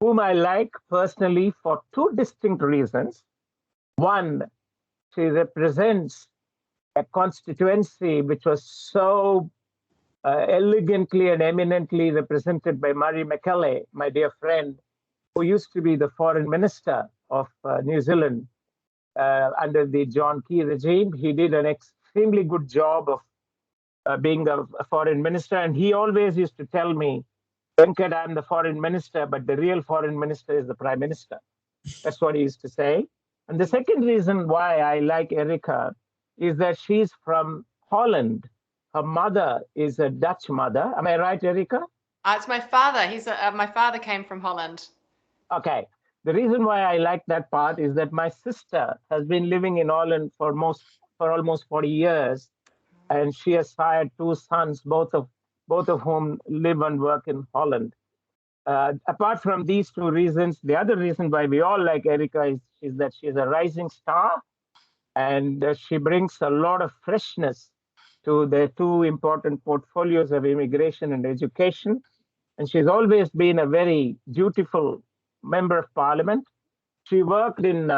whom I like personally for two distinct reasons. One, she represents a constituency which was so elegantly and eminently represented by Murray McKelley, my dear friend, who used to be the foreign minister of New Zealand under the John Key regime. He did an extremely good job of being a foreign minister. And he always used to tell me, Venkat, I'm the foreign minister, but the real foreign minister is the prime minister. That's what he used to say. And the second reason why I like Erica is that she's from Holland. Her mother is a Dutch mother. Am I right, Erica? It's my father. My father came from Holland. Okay. The reason why I like that part is that my sister has been living in Holland for almost 40 years, and she has hired two sons, both of whom live and work in Holland. Apart from these two reasons, the other reason why we all like Erica is that she's a rising star, and she brings a lot of freshness to the two important portfolios of immigration and education. And she's always been a very dutiful member of parliament. She worked in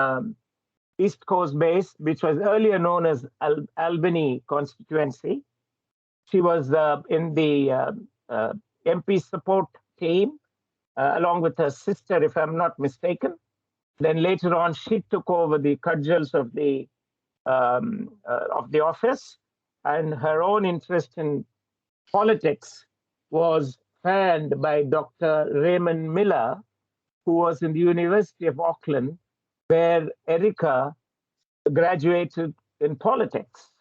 East Coast Base, which was earlier known as Albany constituency. She was in the MP support team, along with her sister, if I'm not mistaken. Then later on, she took over the cudgels of the office, and her own interest in politics was fanned by Dr. Raymond Miller, who was in the University of Auckland, where Erica graduated in politics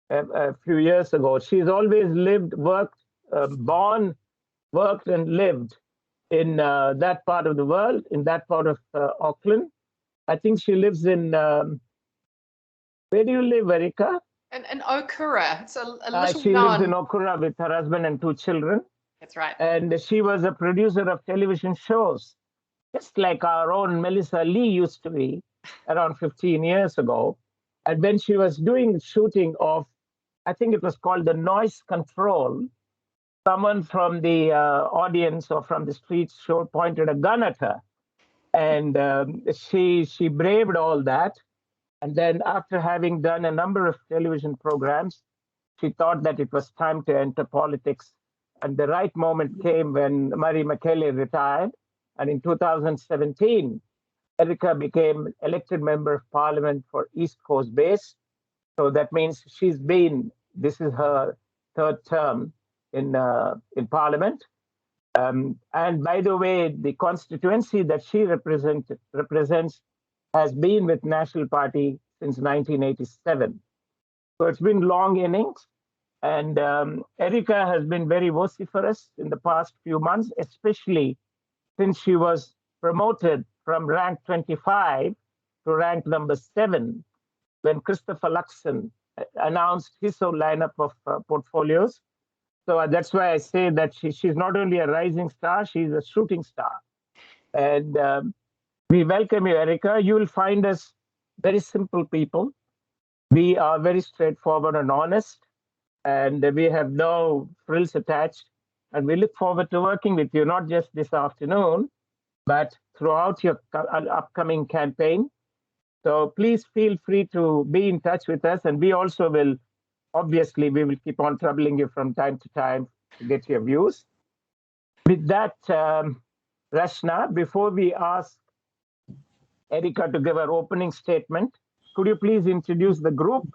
a few years ago. She's always lived, worked, born, worked, and lived in that part of the world, in that part of Auckland. I think she lives in, where do you live, Erica? In Okura. It's a little She known. lives in Okura with her husband and two children. That's right. And she was a producer of television shows, just like our own Melissa Lee used to be around 15 years ago. And when she was doing shooting of, I think it was called The Noise Control, someone from the audience or from the streets pointed a gun at her. And she braved all that. And then after having done a number of television programs, she thought that it was time to enter politics. And the right moment came when Murray McKelley retired. And in 2017, Erica became elected member of parliament for East Coast Base. So that means this is her third term in parliament. And by the way, the constituency that she represents has been with National Party since 1987. So it's been long innings. And Erica has been very vociferous in the past few months, especially since she was promoted from rank 25 to rank number 7 when Christopher Luxon announced his own lineup of portfolios. So that's why I say that she's not only a rising star, she's a shooting star. And we welcome you, Erica. You will find us very simple people. We are very straightforward and honest, and we have no frills attached. And we look forward to working with you, not just this afternoon, but throughout your upcoming campaign. So please feel free to be in touch with us. And we also will, obviously, we will keep on troubling you from time to time to get your views. With that, Rashna, before we ask Erica to give her opening statement, could you please introduce the group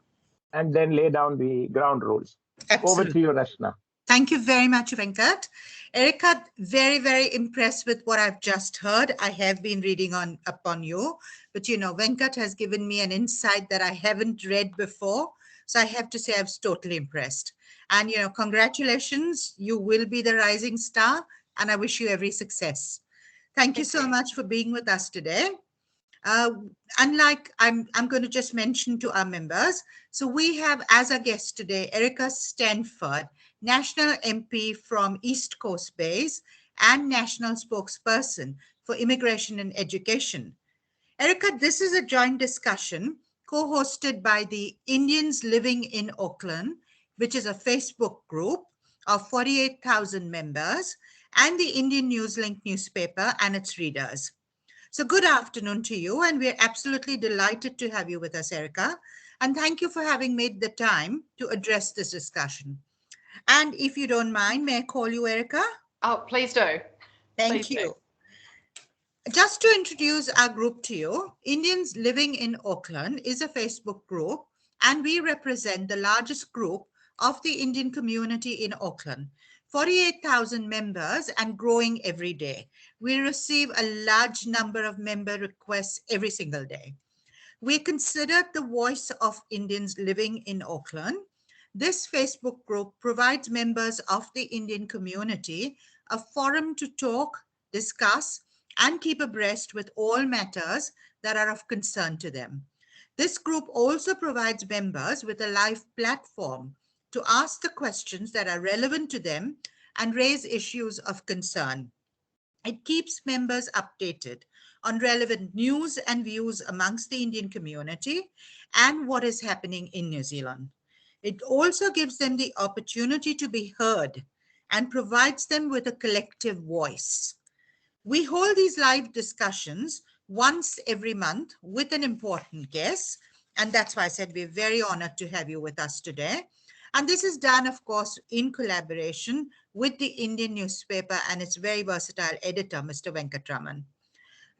and then lay down the ground rules? Absolutely. Over to you, Rashna. Thank you very much, Venkat. Erica, very, very impressed with what I've just heard. I have been reading upon you, but Venkat has given me an insight that I haven't read before. So I have to say I was totally impressed. And, congratulations. You will be the rising star, and I wish you every success. Thank you so much for being with us today. Unlike, I'm going to just mention to our members. So we have as a guest today, Erica Stanford, National MP from East Coast Base and National Spokesperson for Immigration and Education. Erica, this is a joint discussion co-hosted by the Indians Living in Auckland, which is a Facebook group of 48,000 members. and the Indian Newslink newspaper and its readers. So good afternoon to you, and we're absolutely delighted to have you with us, Erica. And thank you for having made the time to address this discussion. And if you don't mind, may I call you Erica? Oh, please do. Thank Please you. Just to introduce our group to you, Indians Living in Auckland is a Facebook group, and we represent the largest group of the Indian community in Auckland. 48,000 members and growing every day. We receive a large number of member requests every single day. We considered the voice of Indians living in Auckland. This Facebook group provides members of the Indian community a forum to talk, discuss, and keep abreast with all matters that are of concern to them. This group also provides members with a live platform to ask the questions that are relevant to them and raise issues of concern. It keeps members updated on relevant news and views amongst the Indian community and what is happening in New Zealand. It also gives them the opportunity to be heard and provides them with a collective voice. We hold these live discussions once every month with an important guest, and that's why I said we're very honored to have you with us today. And this is done, of course, in collaboration with the Indian newspaper and its very versatile editor, Mr. Venkatraman.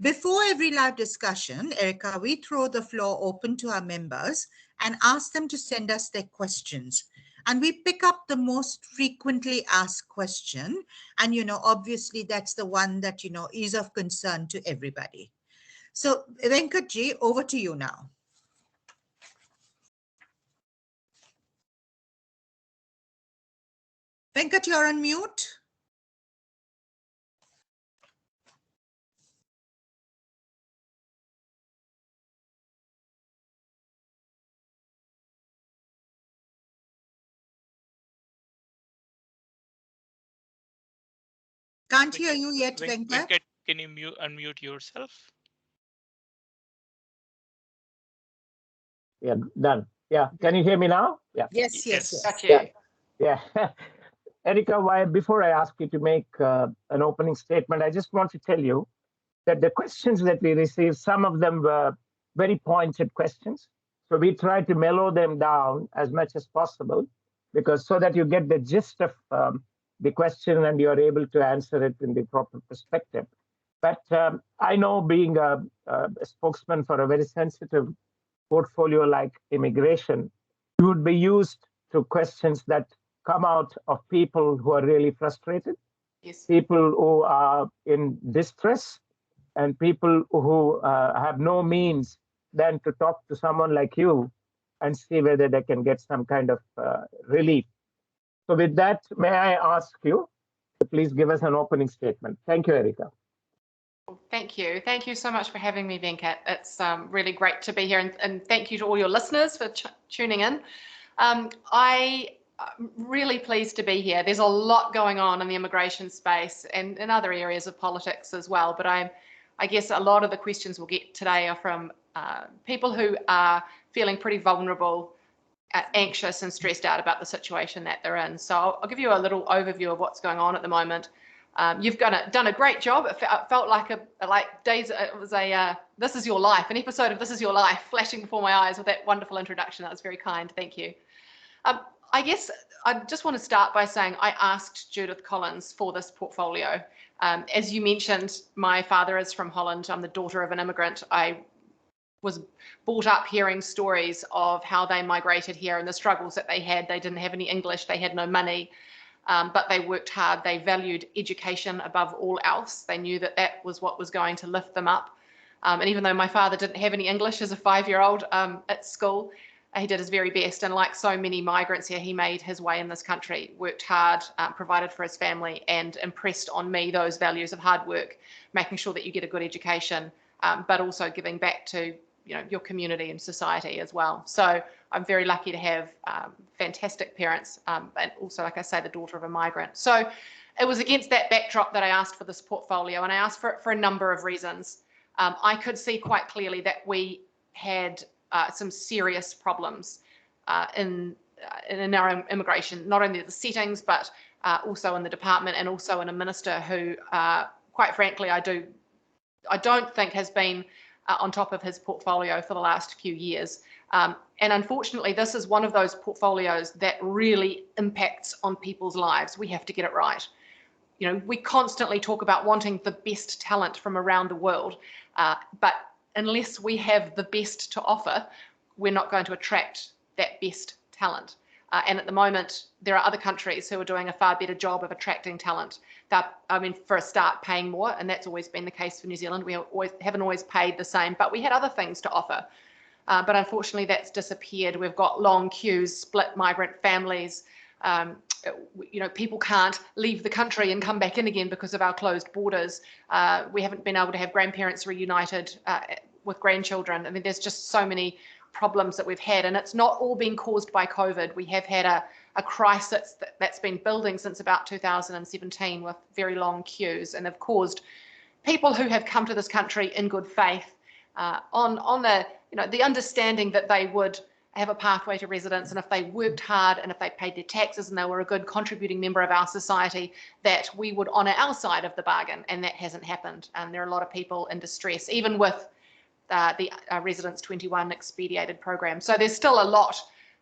Before every live discussion, Erica, we throw the floor open to our members and ask them to send us their questions. And we pick up the most frequently asked question. And, obviously that's the one that, is of concern to everybody. So Venkatji, over to you now. Venkat, you're on mute. Can't hear you yet, Venkat. Venkat, can you unmute yourself? Yeah, done. Yeah, can you hear me now? Yeah. Yes. Got you. Yeah. Erica, before I ask you to make an opening statement, I just want to tell you that the questions that we received, some of them were very pointed questions. So we tried to mellow them down as much as possible, because so that you get the gist of the question and you're able to answer it in the proper perspective. But I know, being a spokesman for a very sensitive portfolio like immigration, you would be used to questions that come out of people who are really frustrated, Yes. people who are in distress, and people who have no means than to talk to someone like you and see whether they can get some kind of relief. So with that, may I ask you to please give us an opening statement? Thank you, Erica. Thank you. Thank you so much for having me, Venkat. It's really great to be here, and thank you to all your listeners for tuning in. I'm really pleased to be here. There's a lot going on in the immigration space and in other areas of politics as well, but I guess a lot of the questions we'll get today are from people who are feeling pretty vulnerable, anxious and stressed out about the situation that they're in. So I'll give you a little overview of what's going on at the moment. You've done a great job. It felt like it was a This Is Your Life, an episode of This Is Your Life flashing before my eyes with that wonderful introduction. That was very kind. Thank you. I guess I just want to start by saying I asked Judith Collins for this portfolio. As you mentioned, my father is from Holland. I'm the daughter of an immigrant. I was brought up hearing stories of how they migrated here and the struggles that they had. They didn't have any English. They had no money. But they worked hard. They valued education above all else. They knew that that was what was going to lift them up. And even though my father didn't have any English as a 5-year-old at school, he did his very best. And like so many migrants here, he made his way in this country, worked hard, provided for his family, and impressed on me those values of hard work, making sure that you get a good education, but also giving back to your community and society as well. So I'm very lucky to have fantastic parents, and also, like I say, the daughter of a migrant. So it was against that backdrop that I asked for this portfolio, and I asked for it for a number of reasons. I could see quite clearly that we had some serious problems in our immigration, not only the settings, but also in the department, and also in a minister who, quite frankly, I don't think has been on top of his portfolio for the last few years. And unfortunately, this is one of those portfolios that really impacts on people's lives. We have to get it right. You know, we constantly talk about wanting the best talent from around the world, but unless we have the best to offer, we're not going to attract that best talent. And at the moment, there are other countries who are doing a far better job of attracting talent. I mean, for a start, paying more, and that's always been the case for New Zealand. We haven't always paid the same, but we had other things to offer. But unfortunately, that's disappeared. We've got long queues, split migrant families. You know, people can't leave the country and come back in again because of our closed borders. We haven't been able to have grandparents reunited with grandchildren. I mean, there's just so many problems that we've had, and it's not all been caused by COVID. We have had a crisis that's been building since about 2017 with very long queues, and have caused people who have come to this country in good faith on the understanding that they would have a pathway to residence, and if they worked hard and if they paid their taxes and they were a good contributing member of our society, that we would honour our side of the bargain, and that hasn't happened. And there are a lot of people in distress, even with the Residence 21 expedited program. So there's still a lot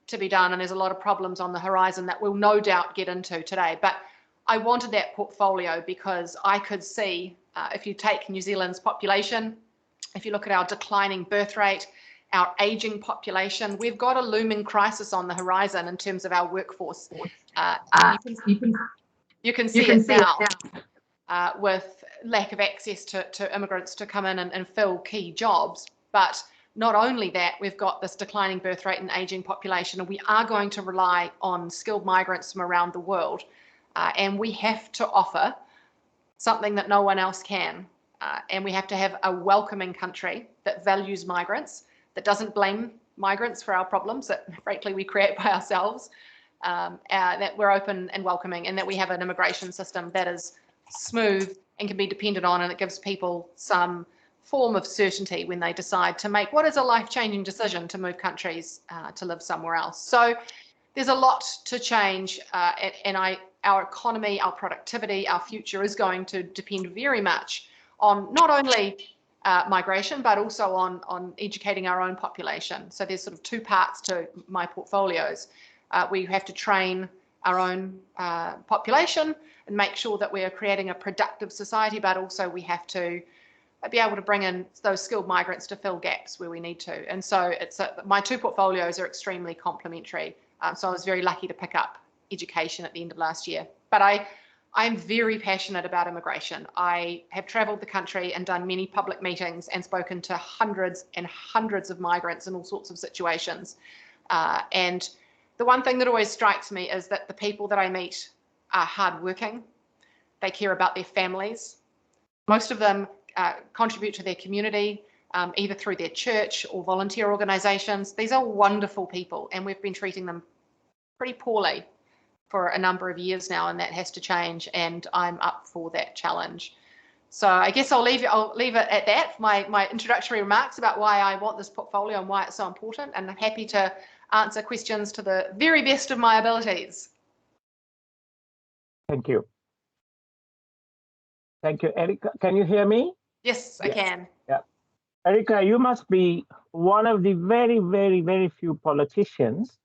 to be done, and there's a lot of problems on the horizon that we'll no doubt get into today. But I wanted that portfolio because I could see, if you take New Zealand's population, if you look at our declining birth rate, our aging population, we've got a looming crisis on the horizon in terms of our workforce. You can see it now with lack of access to immigrants to come in and fill key jobs. But not only that, we've got this declining birth rate and aging population, and we are going to rely on skilled migrants from around the world. And we have to offer something that no one else can. And we have to have a welcoming country that values migrants, that doesn't blame migrants for our problems that frankly we create by ourselves, that we're open and welcoming, and that we have an immigration system that is smooth and can be depended on, and it gives people some form of certainty when they decide to make what is a life-changing decision to move countries to live somewhere else. So there's a lot to change, and our economy, our productivity, our future is going to depend very much on not only migration, but also on educating our own population. So there's sort of two parts to my portfolios. We have to train our own population and make sure that we are creating a productive society, but also we have to be able to bring in those skilled migrants to fill gaps where we need to. And so my two portfolios are extremely complementary. So I was very lucky to pick up education at the end of last year. But I'm very passionate about immigration. I have travelled the country and done many public meetings and spoken to hundreds and hundreds of migrants in all sorts of situations. And the one thing that always strikes me is that the people that I meet are hardworking. They care about their families. Most of them contribute to their community, either through their church or volunteer organisations. These are wonderful people, and we've been treating them pretty poorly for a number of years now, and that has to change, and I'm up for that challenge. So I guess I'll leave it at that, my introductory remarks about why I want this portfolio and why it's so important, and I'm happy to answer questions to the very best of my abilities. Thank you. Thank you, Erica. Can you hear me? Yes, I can. Yeah. Erica, you must be one of the very, very, very few politicians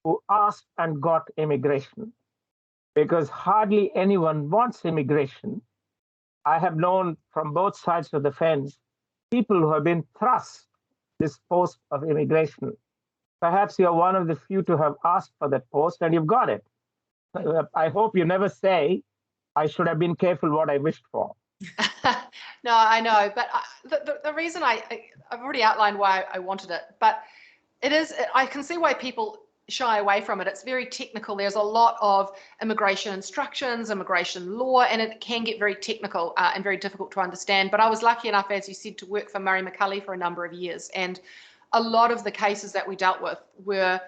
who asked and got immigration, because hardly anyone wants immigration. I have known from both sides of the fence people who have been thrust this post of immigration. Perhaps you're one of the few to have asked for that post, and you've got it. I hope you never say, I should have been careful what I wished for. No, I know, but the reason I've already outlined why I wanted it, but I can see why people shy away from it. It's very technical. There's a lot of immigration instructions, immigration law, and it can get very technical and very difficult to understand. But I was lucky enough, as you said, to work for Murray McCully for a number of years, and a lot of the cases that we dealt with were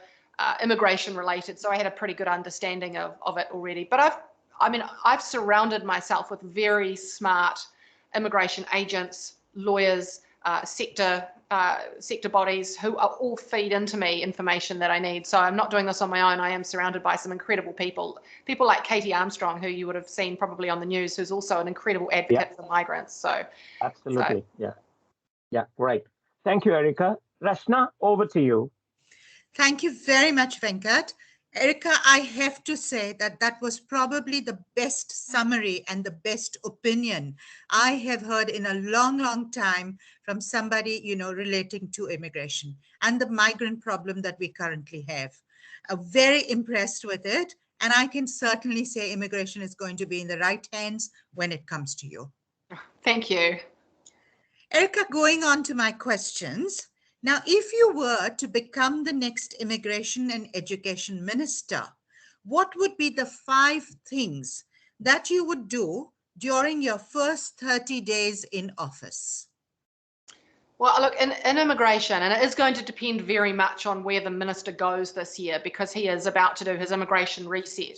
immigration related, so I had a pretty good understanding of it already. But I've surrounded myself with very smart immigration agents, lawyers, sector bodies who are all feed into me information that I need. So I'm not doing this on my own. I am surrounded by some incredible people like Katie Armstrong, who you would have seen probably on the news, who's also an incredible advocate for migrants. So absolutely, yeah, right. Thank you, Erica. Rashna, over to you. Thank you very much, Venkat. Erica, I have to say that that was probably the best summary and the best opinion I have heard in a long, long time from somebody, relating to immigration and the migrant problem that we currently have. Very impressed with it. And I can certainly say immigration is going to be in the right hands when it comes to you. Thank you. Erica, going on to my questions. Now, if you were to become the next Immigration and Education Minister, what would be the 5 things that you would do during your first 30 days in office? Well, look, in immigration, and it is going to depend very much on where the minister goes this year, because he is about to do his immigration reset.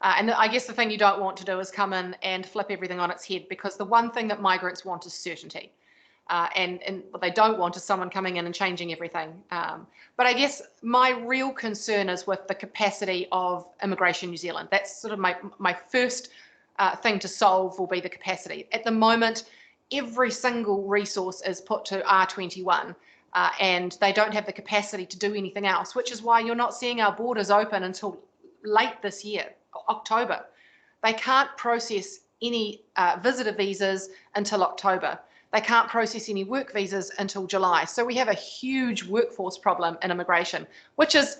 And I guess the thing you don't want to do is come in and flip everything on its head, because the one thing that migrants want is certainty. And what they don't want is someone coming in and changing everything. But I guess my real concern is with the capacity of Immigration New Zealand. That's sort of my first thing to solve, will be the capacity. At the moment, every single resource is put to R21, and they don't have the capacity to do anything else, which is why you're not seeing our borders open until late this year, October. They can't process any visitor visas until October. They can't process any work visas until July. So we have a huge workforce problem in immigration, which is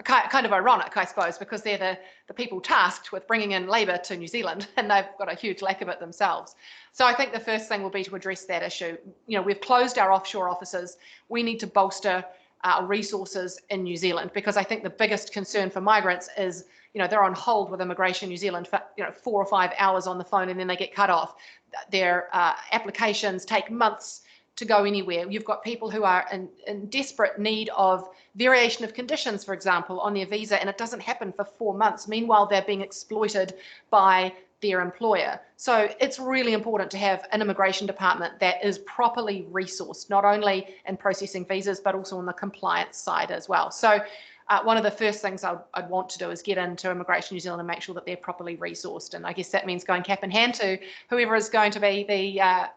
kind of ironic, I suppose, because they're the people tasked with bringing in labour to New Zealand, and they've got a huge lack of it themselves. So I think the first thing will be to address that issue. We've closed our offshore offices. We need to bolster our resources in New Zealand, because I think the biggest concern for migrants is, they're on hold with Immigration New Zealand for 4 or 5 hours on the phone, and then they get cut off. Their applications take months to go anywhere. You've got people who are in desperate need of variation of conditions, for example, on their visa, and it doesn't happen for 4 months. Meanwhile, they're being exploited by their employer. So it's really important to have an immigration department that is properly resourced, not only in processing visas, but also on the compliance side as well. So one of the first things I'd want to do is get into Immigration New Zealand and make sure that they're properly resourced. And I guess that means going cap in hand to whoever is going to be the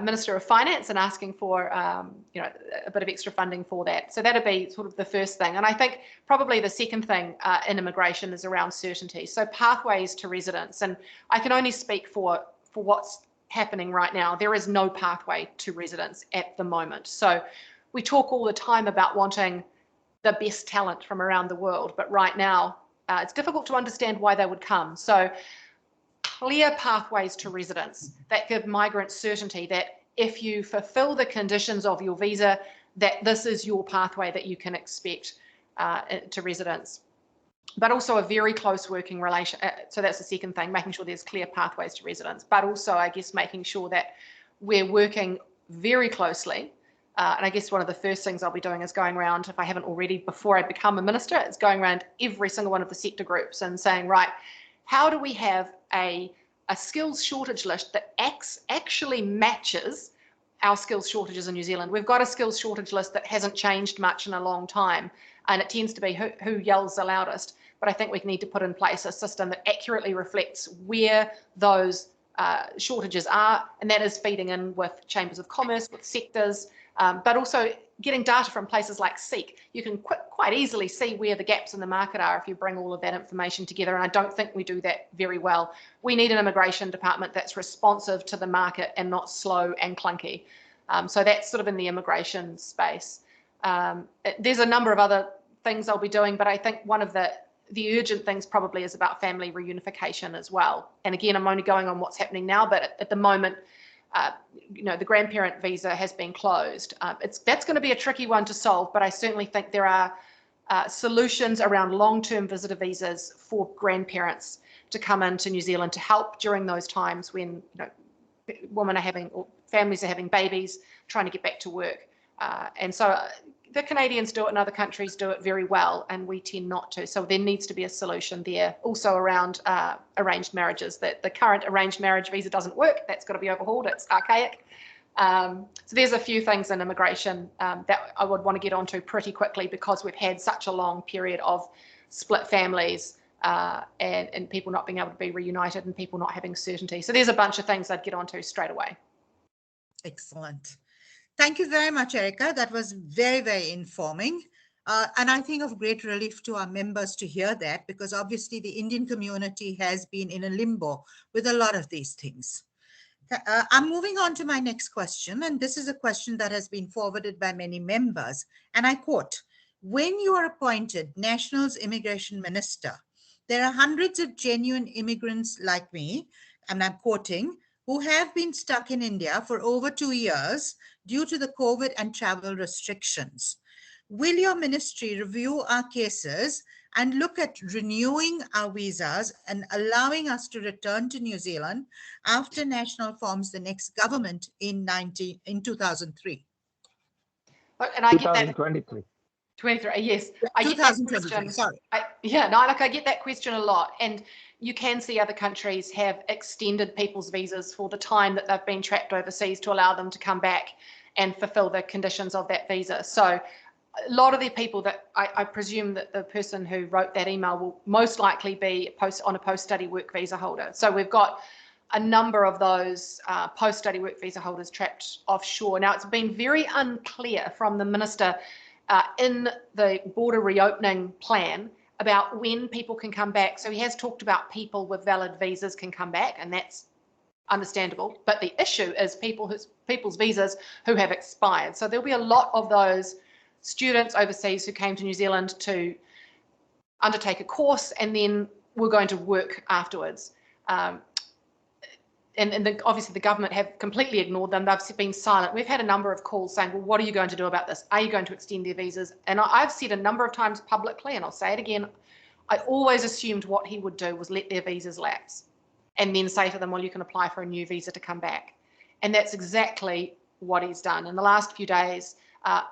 Minister of Finance and asking for a bit of extra funding for that. So that'd be sort of the first thing. And I think probably the second thing in immigration is around certainty. So pathways to residence. And I can only speak for what's happening right now. There is no pathway to residence at the moment. So we talk all the time about wanting the best talent from around the world, but right now it's difficult to understand why they would come. So clear pathways to residence that give migrants certainty that if you fulfill the conditions of your visa, that this is your pathway that you can expect to residence. But also a very close working relation. So that's the second thing, making sure there's clear pathways to residence, but also I guess making sure that we're working very closely. And I guess one of the first things I'll be doing is going around, if I haven't already before I become a minister, it's going around every single one of the sector groups and saying, right, how do we have a skills shortage list that actually matches our skills shortages in New Zealand? We've got a skills shortage list that hasn't changed much in a long time, and it tends to be who yells the loudest. But I think we need to put in place a system that accurately reflects where those shortages are, and that is feeding in with chambers of commerce, with sectors, but also getting data from places like Seek. You can quite easily see where the gaps in the market are if you bring all of that information together, and I don't think we do that very well. We need an immigration department that's responsive to the market and not slow and clunky. So that's sort of in the immigration space. There's a number of other things I'll be doing, but I think one of the urgent things probably is about family reunification as well. And again, I'm only going on what's happening now, but at the moment, the grandparent visa has been closed. That's going to be a tricky one to solve, but I certainly think there are solutions around long-term visitor visas for grandparents to come into New Zealand to help during those times when women are having, or families are having babies, trying to get back to work. And so the Canadians do it and other countries do it very well, and we tend not to. So there needs to be a solution there. Also around arranged marriages, that the current arranged marriage visa doesn't work. That's got to be overhauled. It's archaic. So there's a few things in immigration that I would want to get onto pretty quickly, because we've had such a long period of split families and people not being able to be reunited and people not having certainty. So there's a bunch of things I'd get onto straight away. Excellent. Thank you very much, Erica. That was very, very informing. And I think of great relief to our members to hear that, because obviously the Indian community has been in a limbo with a lot of these things. I'm moving on to my next question, and this is a question that has been forwarded by many members, and I quote, "When you are appointed National's Immigration Minister, there are hundreds of genuine immigrants like me," and I'm quoting, "who have been stuck in India for over 2 years due to the COVID and travel restrictions. Will your ministry review our cases and look at renewing our visas and allowing us to return to New Zealand after National forms the next government in 2003? And I get that. 2023. 23, yes. I get that 2023, question. sorry. I get that question a lot. And you can see other countries have extended people's visas for the time that they've been trapped overseas to allow them to come back and fulfill the conditions of that visa. So a lot of the people that I presume that the person who wrote that email will most likely be on a post-study work visa holder. So we've got a number of those post-study work visa holders trapped offshore. Now, it's been very unclear from the minister in the border reopening plan about when people can come back. So he has talked about people with valid visas can come back, and that's understandable. But the issue is people's visas who have expired. So there'll be a lot of those students overseas who came to New Zealand to undertake a course and then were going to work afterwards. Obviously the government have completely ignored them. They've been silent. We've had a number of calls saying, well, what are you going to do about this? Are you going to extend their visas? And I've said a number of times publicly, and I'll say it again, I always assumed what he would do was let their visas lapse and then say to them, well, you can apply for a new visa to come back. And that's exactly what he's done. In the last few days,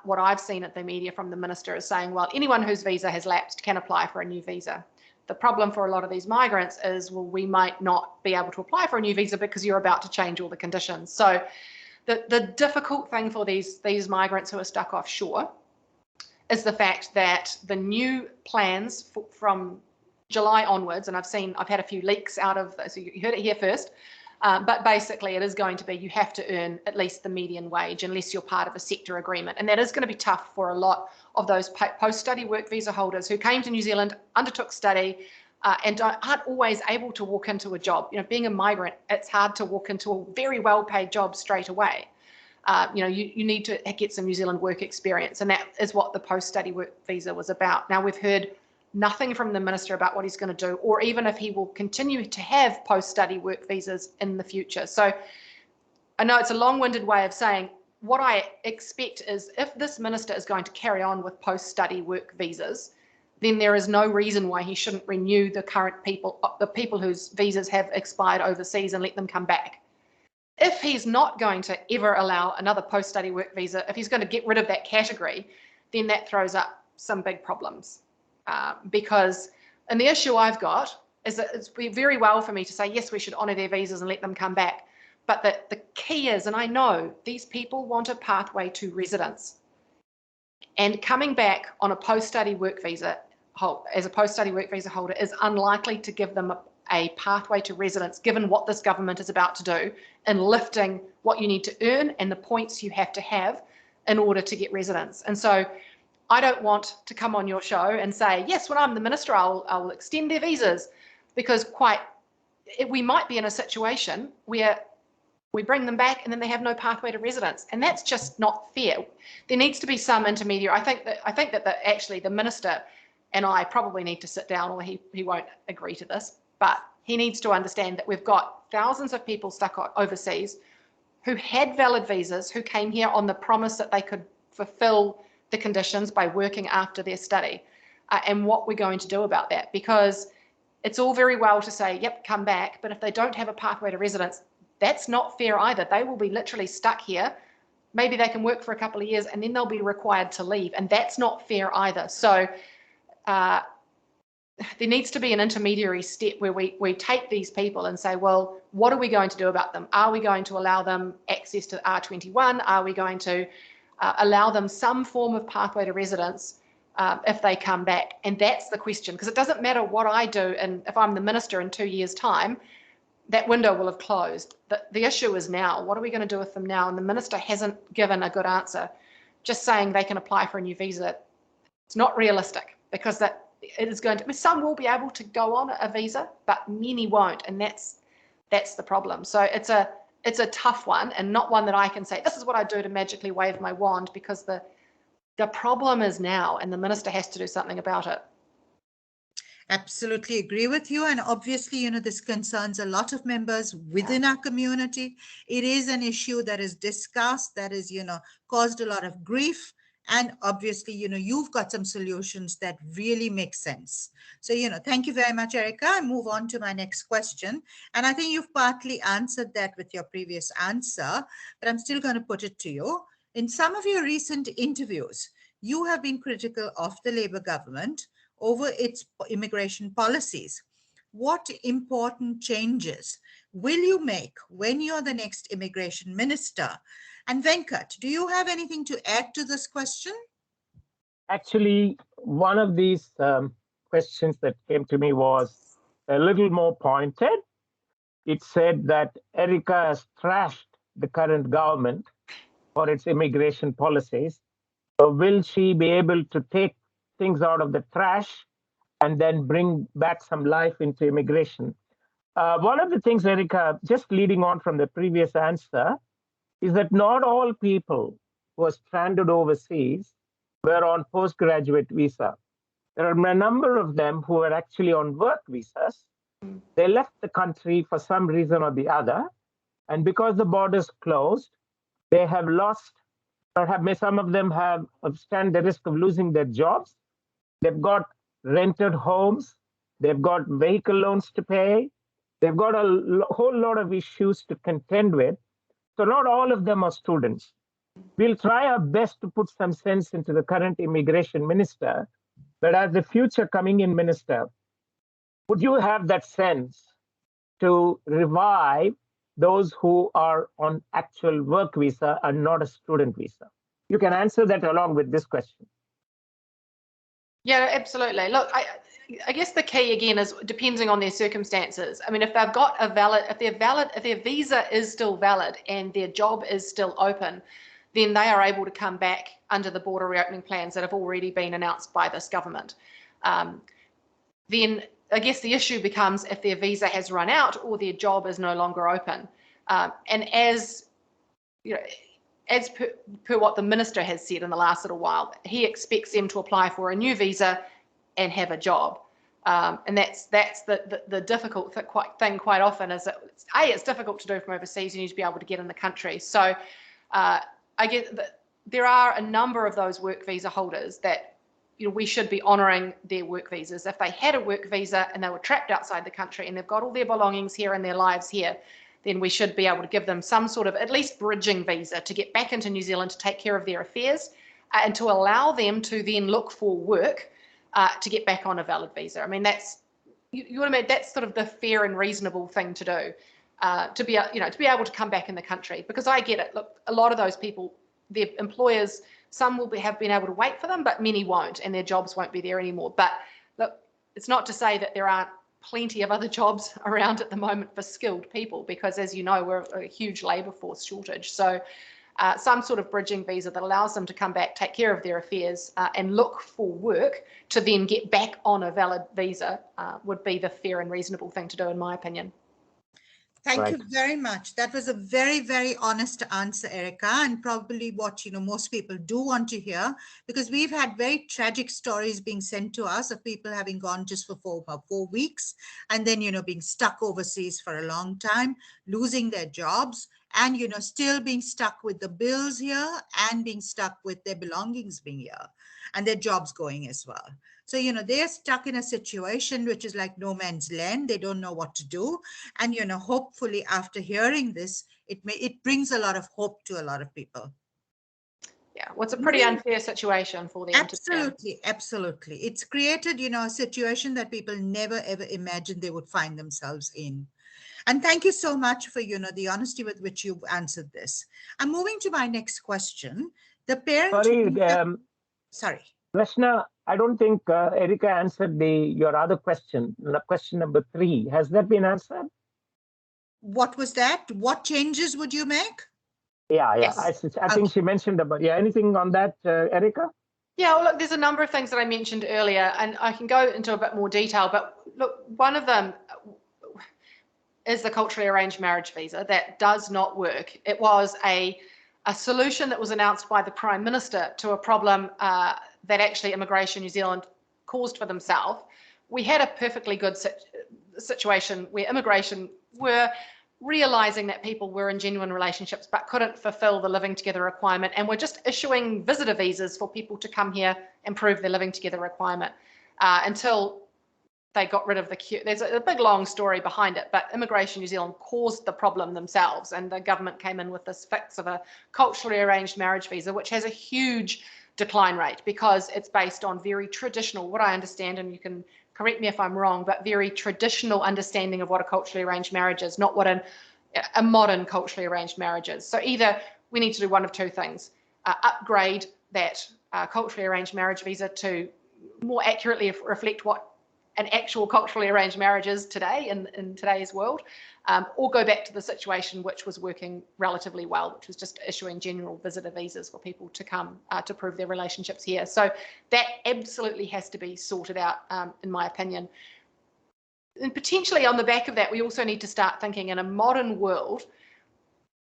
what I've seen at the media from the minister is saying, well, anyone whose visa has lapsed can apply for a new visa. The problem for a lot of these migrants is, well, we might not be able to apply for a new visa because you're about to change all the conditions. So the difficult thing for these migrants who are stuck offshore is the fact that the new plans from July onwards, and I've had a few leaks out of, so you heard it here first, but basically it is going to be you have to earn at least the median wage unless you're part of a sector agreement. And that is going to be tough for a lot of those post-study work visa holders who came to New Zealand, undertook study, and aren't always able to walk into a job. You know, being a migrant, it's hard to walk into a very well-paid job straight away. You need to get some New Zealand work experience, and that is what the post-study work visa was about. Now, we've heard nothing from the minister about what he's going to do, or even if he will continue to have post-study work visas in the future. So I know it's a long-winded way of saying what I expect is if this minister is going to carry on with post-study work visas, then there is no reason why he shouldn't renew the current people, the people whose visas have expired overseas, and let them come back. If he's not going to ever allow another post-study work visa, if he's going to get rid of that category, then that throws up some big problems. And the issue I've got is that it's very well for me to say, yes, we should honour their visas and let them come back. But the key is, and I know these people want a pathway to residence. And coming back on a post-study work visa, as a post-study work visa holder, is unlikely to give them a pathway to residence, given what this government is about to do in lifting what you need to earn and the points you have to have in order to get residence. And so I don't want to come on your show and say, yes, when I'm the minister, I'll extend their visas, because we might be in a situation where we bring them back and then they have no pathway to residence, and that's just not fair. There needs to be some intermediary. I think that actually the minister and I probably need to sit down, or he won't agree to this, but he needs to understand that we've got thousands of people stuck overseas who had valid visas, who came here on the promise that they could fulfill the conditions by working after their study, and what we're going to do about that. Because it's all very well to say, yep, come back, but if they don't have a pathway to residence, that's not fair either. They will be literally stuck here. Maybe they can work for a couple of years and then they'll be required to leave, and that's not fair either. So there needs to be an intermediary step where we take these people and say, well, what are we going to do about them? Are we going to allow them access to R21? Are we going to allow them some form of pathway to residence if they come back? And that's the question, because it doesn't matter what I do, and if I'm the minister in 2 years' time, that window will have closed. The issue is now. What are we going to do with them now? And the minister hasn't given a good answer. Just saying they can apply for a new visa, it's not realistic, because that it is going to, some will be able to go on a visa, but many won't, and that's the problem. So it's a tough one, and not one that I can say, this is what I do to magically wave my wand, because the problem is now, and the minister has to do something about it. Absolutely agree with you. And obviously, this concerns a lot of members within our community. It is an issue that is discussed, that is, caused a lot of grief. And obviously, you've got some solutions that really make sense. So, thank you very much, Erica. I move on to my next question. And I think you've partly answered that with your previous answer, but I'm still going to put it to you. In some of your recent interviews, you have been critical of the Labour government over its immigration policies. What important changes will you make when you're the next immigration minister? And Venkat, do you have anything to add to this question? Actually, one of these questions that came to me was a little more pointed. It said that Erica has trashed the current government for its immigration policies. So will she be able to take things out of the trash and then bring back some life into immigration? One of the things, Erica, just leading on from the previous answer, is that not all people who are stranded overseas were on postgraduate visa. There are a number of them who are actually on work visas. They left the country for some reason or the other, and because the borders closed, they have lost, perhaps some of them have stand the risk of losing their jobs. They've got rented homes, they've got vehicle loans to pay, they've got a whole lot of issues to contend with. So not all of them are students. We'll try our best to put some sense into the current immigration minister, but as the future coming in minister, would you have that sense to revive those who are on actual work visa and not a student visa? You can answer that along with this question. Yeah, absolutely. Look, I guess the key again is depending on their circumstances. I mean, if they've got if their visa is still valid and their job is still open, then they are able to come back under the border reopening plans that have already been announced by this government. Then I guess the issue becomes if their visa has run out or their job is no longer open. And as per what the minister has said in the last little while, he expects them to apply for a new visa and have a job. And that's the difficult thing quite often is that it's difficult to do from overseas. You need to be able to get in the country. So I get that there are a number of those work visa holders that we should be honouring their work visas. If they had a work visa and they were trapped outside the country and they've got all their belongings here and their lives here, then we should be able to give them some sort of at least bridging visa to get back into New Zealand to take care of their affairs and to allow them to then look for work to get back on a valid visa. I mean, that's that's sort of the fair and reasonable thing to do to be able to come back in the country. Because I get it. Look, a lot of those people, their employers, some will have been able to wait for them, but many won't, and their jobs won't be there anymore. But look, it's not to say that there aren't plenty of other jobs around at the moment for skilled people, because as you know, we're a huge labour force shortage. So some sort of bridging visa that allows them to come back, take care of their affairs and look for work to then get back on a valid visa would be the fair and reasonable thing to do, in my opinion. Thank you very much. That was a very, very honest answer, Erica, and probably what most people do want to hear, because we've had very tragic stories being sent to us of people having gone just for 4 weeks and then being stuck overseas for a long time, losing their jobs, and still being stuck with the bills here and being stuck with their belongings being here and their jobs going as well. So, they're stuck in a situation which is like no man's land. They don't know what to do. And, hopefully after hearing this, it brings a lot of hope to a lot of people. Yeah, well, it's a pretty unfair situation for them to be in. Absolutely, absolutely. It's created, a situation that people never ever imagined they would find themselves in. And thank you so much for, the honesty with which you've answered this. I'm moving to my next question. The parent. Sorry, Sorry. Rashna, I don't think Erica answered your other question, question number 3. Has that been answered? What was that? What changes would you make? Yeah. Yes. I think she mentioned about, anything on that, Erica? Yeah, well, look, there's a number of things that I mentioned earlier, and I can go into a bit more detail, but look, one of them is the culturally arranged marriage visa. That does not work. It was a solution that was announced by the Prime Minister to a problem that actually Immigration New Zealand caused for themselves. We had a perfectly good situation where immigration were realizing that people were in genuine relationships but couldn't fulfill the living together requirement, and were just issuing visitor visas for people to come here and prove their living together requirement until they got rid of the queue. There's a big long story behind it, but Immigration New Zealand caused the problem themselves, and the government came in with this fix of a culturally arranged marriage visa, which has a huge decline rate because it's based on very traditional, what I understand, and you can correct me if I'm wrong, but very traditional understanding of what a culturally arranged marriage is, not what a modern culturally arranged marriage is. So either we need to do one of two things: upgrade that culturally arranged marriage visa to more accurately reflect what an actual culturally arranged marriage is today in today's world, or go back to the situation which was working relatively well, which was just issuing general visitor visas for people to come to prove their relationships here. So that absolutely has to be sorted out, in my opinion. And potentially on the back of that, we also need to start thinking, in a modern world,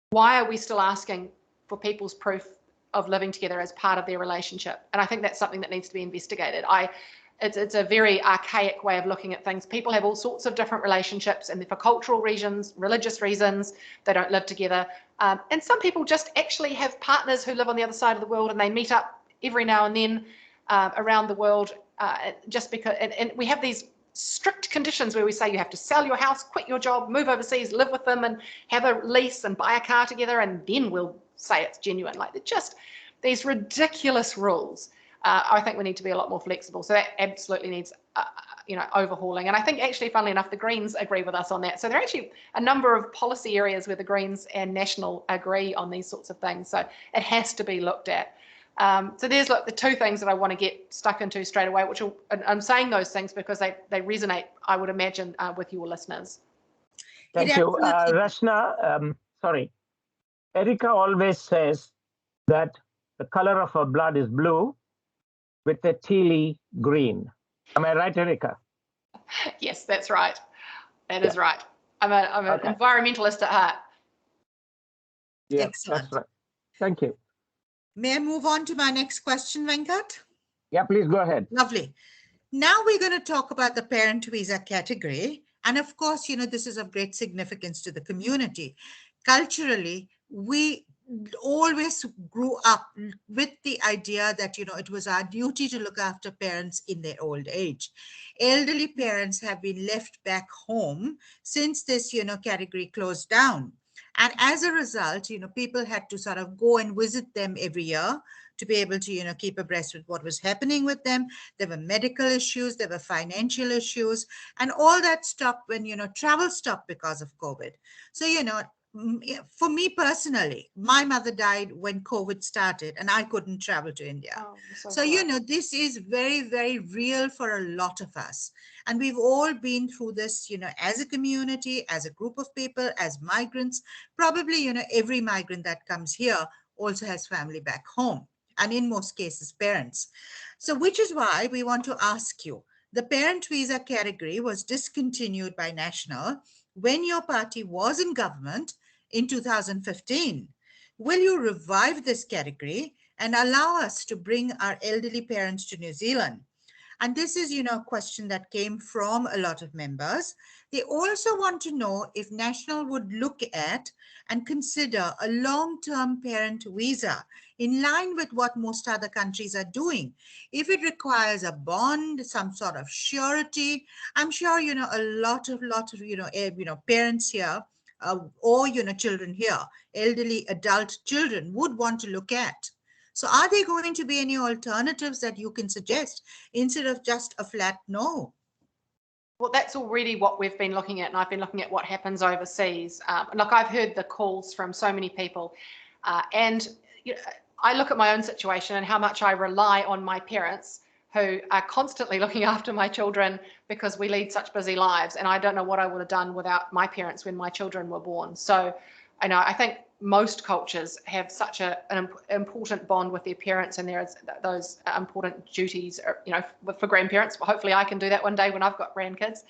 why are we still asking for people's proof of living together as part of their relationship? And I think that's something that needs to be investigated. It's a very archaic way of looking at things. People have all sorts of different relationships, and for cultural reasons, religious reasons, they don't live together. And some people just actually have partners who live on the other side of the world, and they meet up every now and then around the world, just because. And we have these strict conditions where we say you have to sell your house, quit your job, move overseas, live with them, and have a lease and buy a car together, and then we'll say it's genuine. Like, they're just these ridiculous rules. I think we need to be a lot more flexible. So that absolutely needs, overhauling. And I think actually, funnily enough, the Greens agree with us on that. So there are actually a number of policy areas where the Greens and National agree on these sorts of things. So it has to be looked at. So there's the two things that I want to get stuck into straight away, which I'm saying those things because they resonate, I would imagine, with your listeners. Thank you. Rashna, sorry. Erica always says that the color of her blood is blue with a tealy green. Am I right, Erica? Yes, that's right. That is right. I'm an environmentalist at heart. Yeah, Excellent. that's right. Thank you. May I move on to my next question, Venkat? Yeah, please go ahead. Lovely. Now we're going to talk about the parent visa category. And of course, this is of great significance to the community. Culturally, we always grew up with the idea that, it was our duty to look after parents in their old age. Elderly parents have been left back home since this, category closed down. And as a result, people had to sort of go and visit them every year to be able to, keep abreast with what was happening with them. There were medical issues, there were financial issues, and all that stopped when, travel stopped because of COVID. So, for me personally, my mother died when COVID started and I couldn't travel to India. Oh, so this is very, very real for a lot of us. And we've all been through this, as a community, as a group of people, as migrants. Probably, every migrant that comes here also has family back home, and in most cases, parents. So which is why we want to ask you, the parent visa category was discontinued by National when your party was in government in 2015. Will you revive this category and allow us to bring our elderly parents to New Zealand? And this is, a question that came from a lot of members. They also want to know if National would look at and consider a long-term parent visa in line with what most other countries are doing. If it requires a bond, some sort of surety, I'm sure, a lot of parents here or, children here, elderly adult children would want to look at. So are there going to be any alternatives that you can suggest instead of just a flat no? Well, that's already what we've been looking at, and I've been looking at what happens overseas. Look, I've heard the calls from so many people, and I look at my own situation and how much I rely on my parents, who are constantly looking after my children because we lead such busy lives, and I don't know what I would have done without my parents when my children were born. So, I think most cultures have such an important bond with their parents, and there's those important duties, for grandparents. Well, hopefully I can do that one day when I've got grandkids.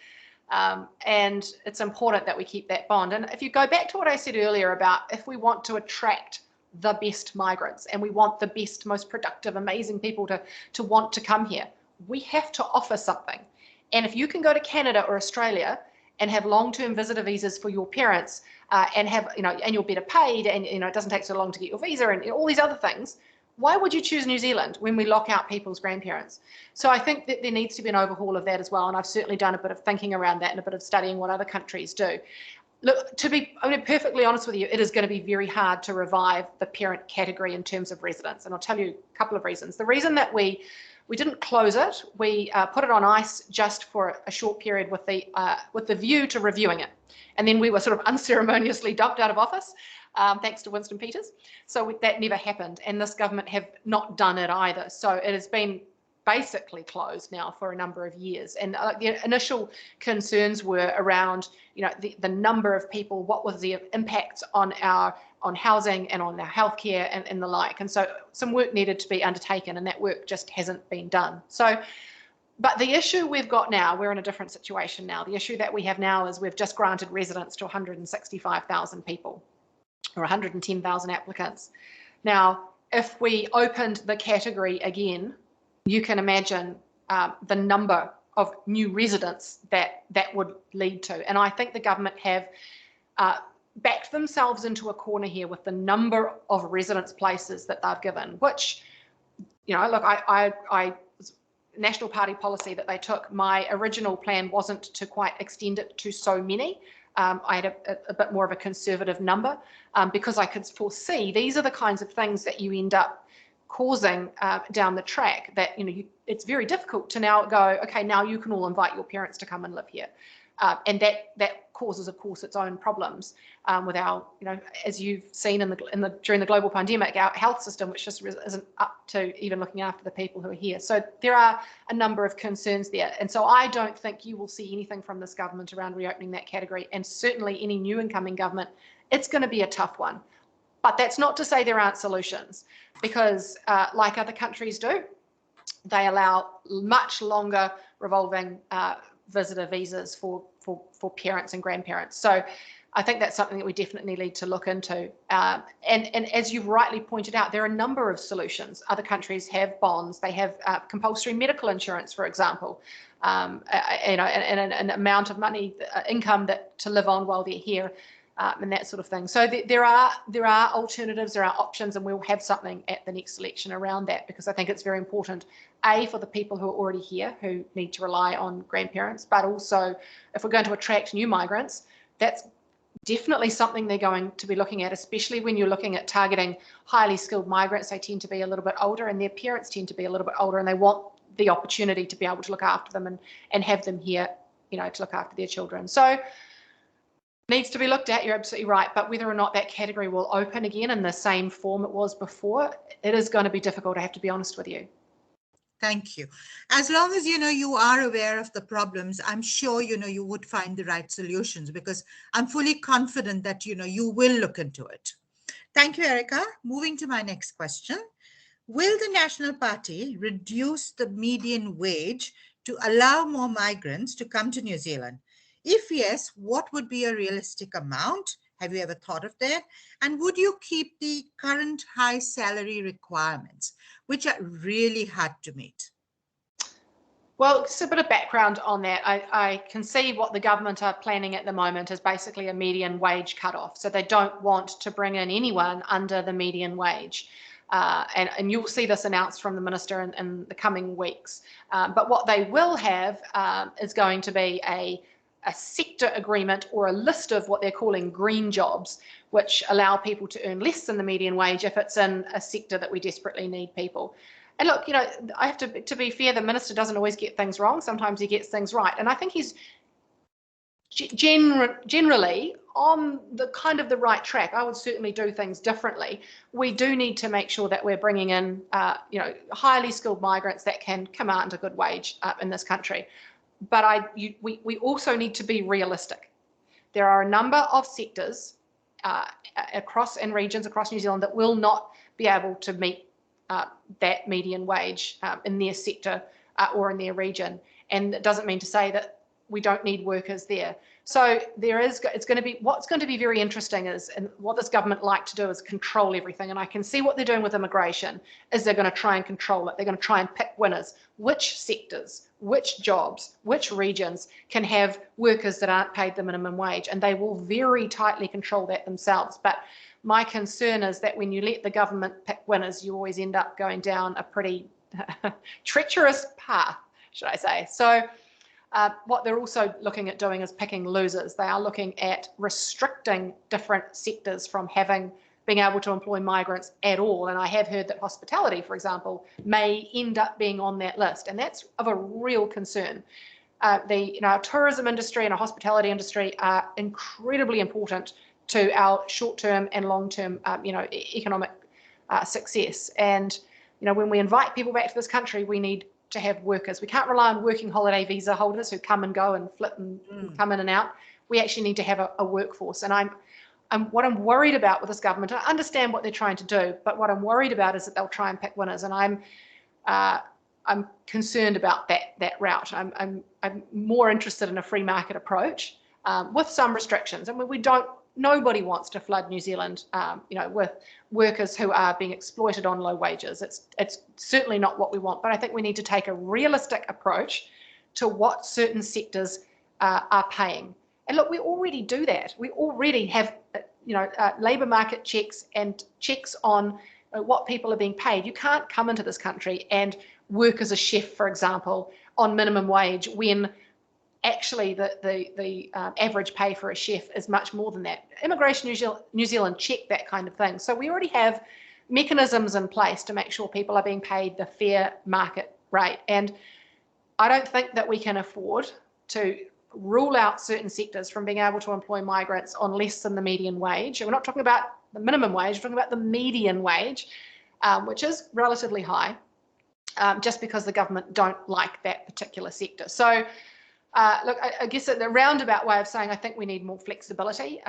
And it's important that we keep that bond. And if you go back to what I said earlier about if we want to attract the best migrants and we want the best, most productive, amazing people to want to come here, we have to offer something. And if you can go to Canada or Australia and have long-term visitor visas for your parents, and have, and you're better paid, and it doesn't take so long to get your visa, and all these other things, why would you choose New Zealand when we lock out people's grandparents? So I think that there needs to be an overhaul of that as well, and I've certainly done a bit of thinking around that and a bit of studying what other countries do. Look, to be perfectly honest with you, it is going to be very hard to revive the parent category in terms of residents, and I'll tell you a couple of reasons. The reason that we didn't close it, we put it on ice just for a short period with the view to reviewing it. And then we were sort of unceremoniously dumped out of office, thanks to Winston Peters. So that never happened. And this government have not done it either. So it has been basically closed now for a number of years. And the initial concerns were around, the number of people, what was the impacts on housing and on our healthcare and the like. And so some work needed to be undertaken, and that work just hasn't been done. So, but the issue we've got now, we're in a different situation now. The issue that we have now is we've just granted residence to 165,000 people, or 110,000 applicants. Now, if we opened the category again, you can imagine the number of new residents that would lead to. And I think the government have backed themselves into a corner here with the number of residence places that they've given, which, look, I National Party policy that they took, my original plan wasn't to quite extend it to so many. I had a bit more of a conservative number because I could foresee these are the kinds of things that you end up causing down the track, that it's very difficult to now go, okay, now you can all invite your parents to come and live here. And that causes, of course, its own problems with our, as you've seen during the global pandemic, our health system, which just isn't up to even looking after the people who are here. So there are a number of concerns there. And so I don't think you will see anything from this government around reopening that category, and certainly any new incoming government. It's going to be a tough one. But that's not to say there aren't solutions, because like other countries do, they allow much longer revolving visitor visas for parents and grandparents. So I think that's something that we definitely need to look into. And as you've rightly pointed out, there are a number of solutions. Other countries have bonds. They have compulsory medical insurance, for example, and an amount of money, income to live on while they're here. And that sort of thing. So there are alternatives, there are options, and we'll have something at the next election around that, because I think it's very important, A, for the people who are already here who need to rely on grandparents, but also if we're going to attract new migrants, that's definitely something they're going to be looking at, especially when you're looking at targeting highly skilled migrants. They tend to be a little bit older, and their parents tend to be a little bit older, and they want the opportunity to be able to look after them and have them here, to look after their children. So needs to be looked at, you're absolutely right, but whether or not that category will open again in the same form it was before, it is going to be difficult, I have to be honest with you. Thank you. As long as you are aware of the problems, I'm sure you would find the right solutions, because I'm fully confident that you will look into it. Thank you, Erica. Moving to my next question. Will the National Party reduce the median wage to allow more migrants to come to New Zealand? If yes, what would be a realistic amount? Have you ever thought of that? And would you keep the current high salary requirements, which are really hard to meet? Well, just a bit of background on that. I can see what the government are planning at the moment is basically a median wage cutoff. So they don't want to bring in anyone under the median wage. And you'll see this announced from the minister in the coming weeks. But what they will have is going to be a sector agreement or a list of what they're calling green jobs, which allow people to earn less than the median wage if it's in a sector that we desperately need people. And look, you know, I have to be fair, the minister doesn't always get things wrong. Sometimes he gets things right. And I think he's generally on the kind of the right track. I would certainly do things differently. We do need to make sure that we're bringing in, you know, highly skilled migrants that can command a good wage in this country. But we also need to be realistic. There are a number of sectors in regions across New Zealand that will not be able to meet that median wage in their sector or in their region. And it doesn't mean to say that we don't need workers there. So what's going to be very interesting is, and what this government like to do is control everything. And I can see what they're doing with immigration is they're going to try and control it. They're going to try and pick winners. Which sectors, which jobs, which regions can have workers that aren't paid the minimum wage? And they will very tightly control that themselves. But my concern is that when you let the government pick winners, you always end up going down a pretty treacherous path, should I say. So what they're also looking at doing is picking losers. They are looking at restricting different sectors from being able to employ migrants at all. And I have heard that hospitality, for example, may end up being on that list. And that's of a real concern. Our tourism industry and our hospitality industry are incredibly important to our short-term and long-term, economic success. And, you know, when we invite people back to this country, we need to have workers. We can't rely on working holiday visa holders who come and go and flip and come in and out. We actually need to have a workforce. And what I'm worried about with this government, I understand what they're trying to do, but what I'm worried about is that they'll try and pick winners. And I'm concerned about that route. I'm more interested in a free market approach with some restrictions. I mean, nobody wants to flood New Zealand, with workers who are being exploited on low wages. It's certainly not what we want. But I think we need to take a realistic approach to what certain sectors are paying. And look, we already do that. We already have, labour market checks and checks on what people are being paid. You can't come into this country and work as a chef, for example, on minimum wage when actually the average pay for a chef is much more than that. Immigration New Zealand check that kind of thing. So we already have mechanisms in place to make sure people are being paid the fair market rate. And I don't think that we can afford to rule out certain sectors from being able to employ migrants on less than the median wage. And we're not talking about the minimum wage, we're talking about the median wage, which is relatively high, just because the government don't like that particular sector. So look, I guess in a roundabout way of saying I think we need more flexibility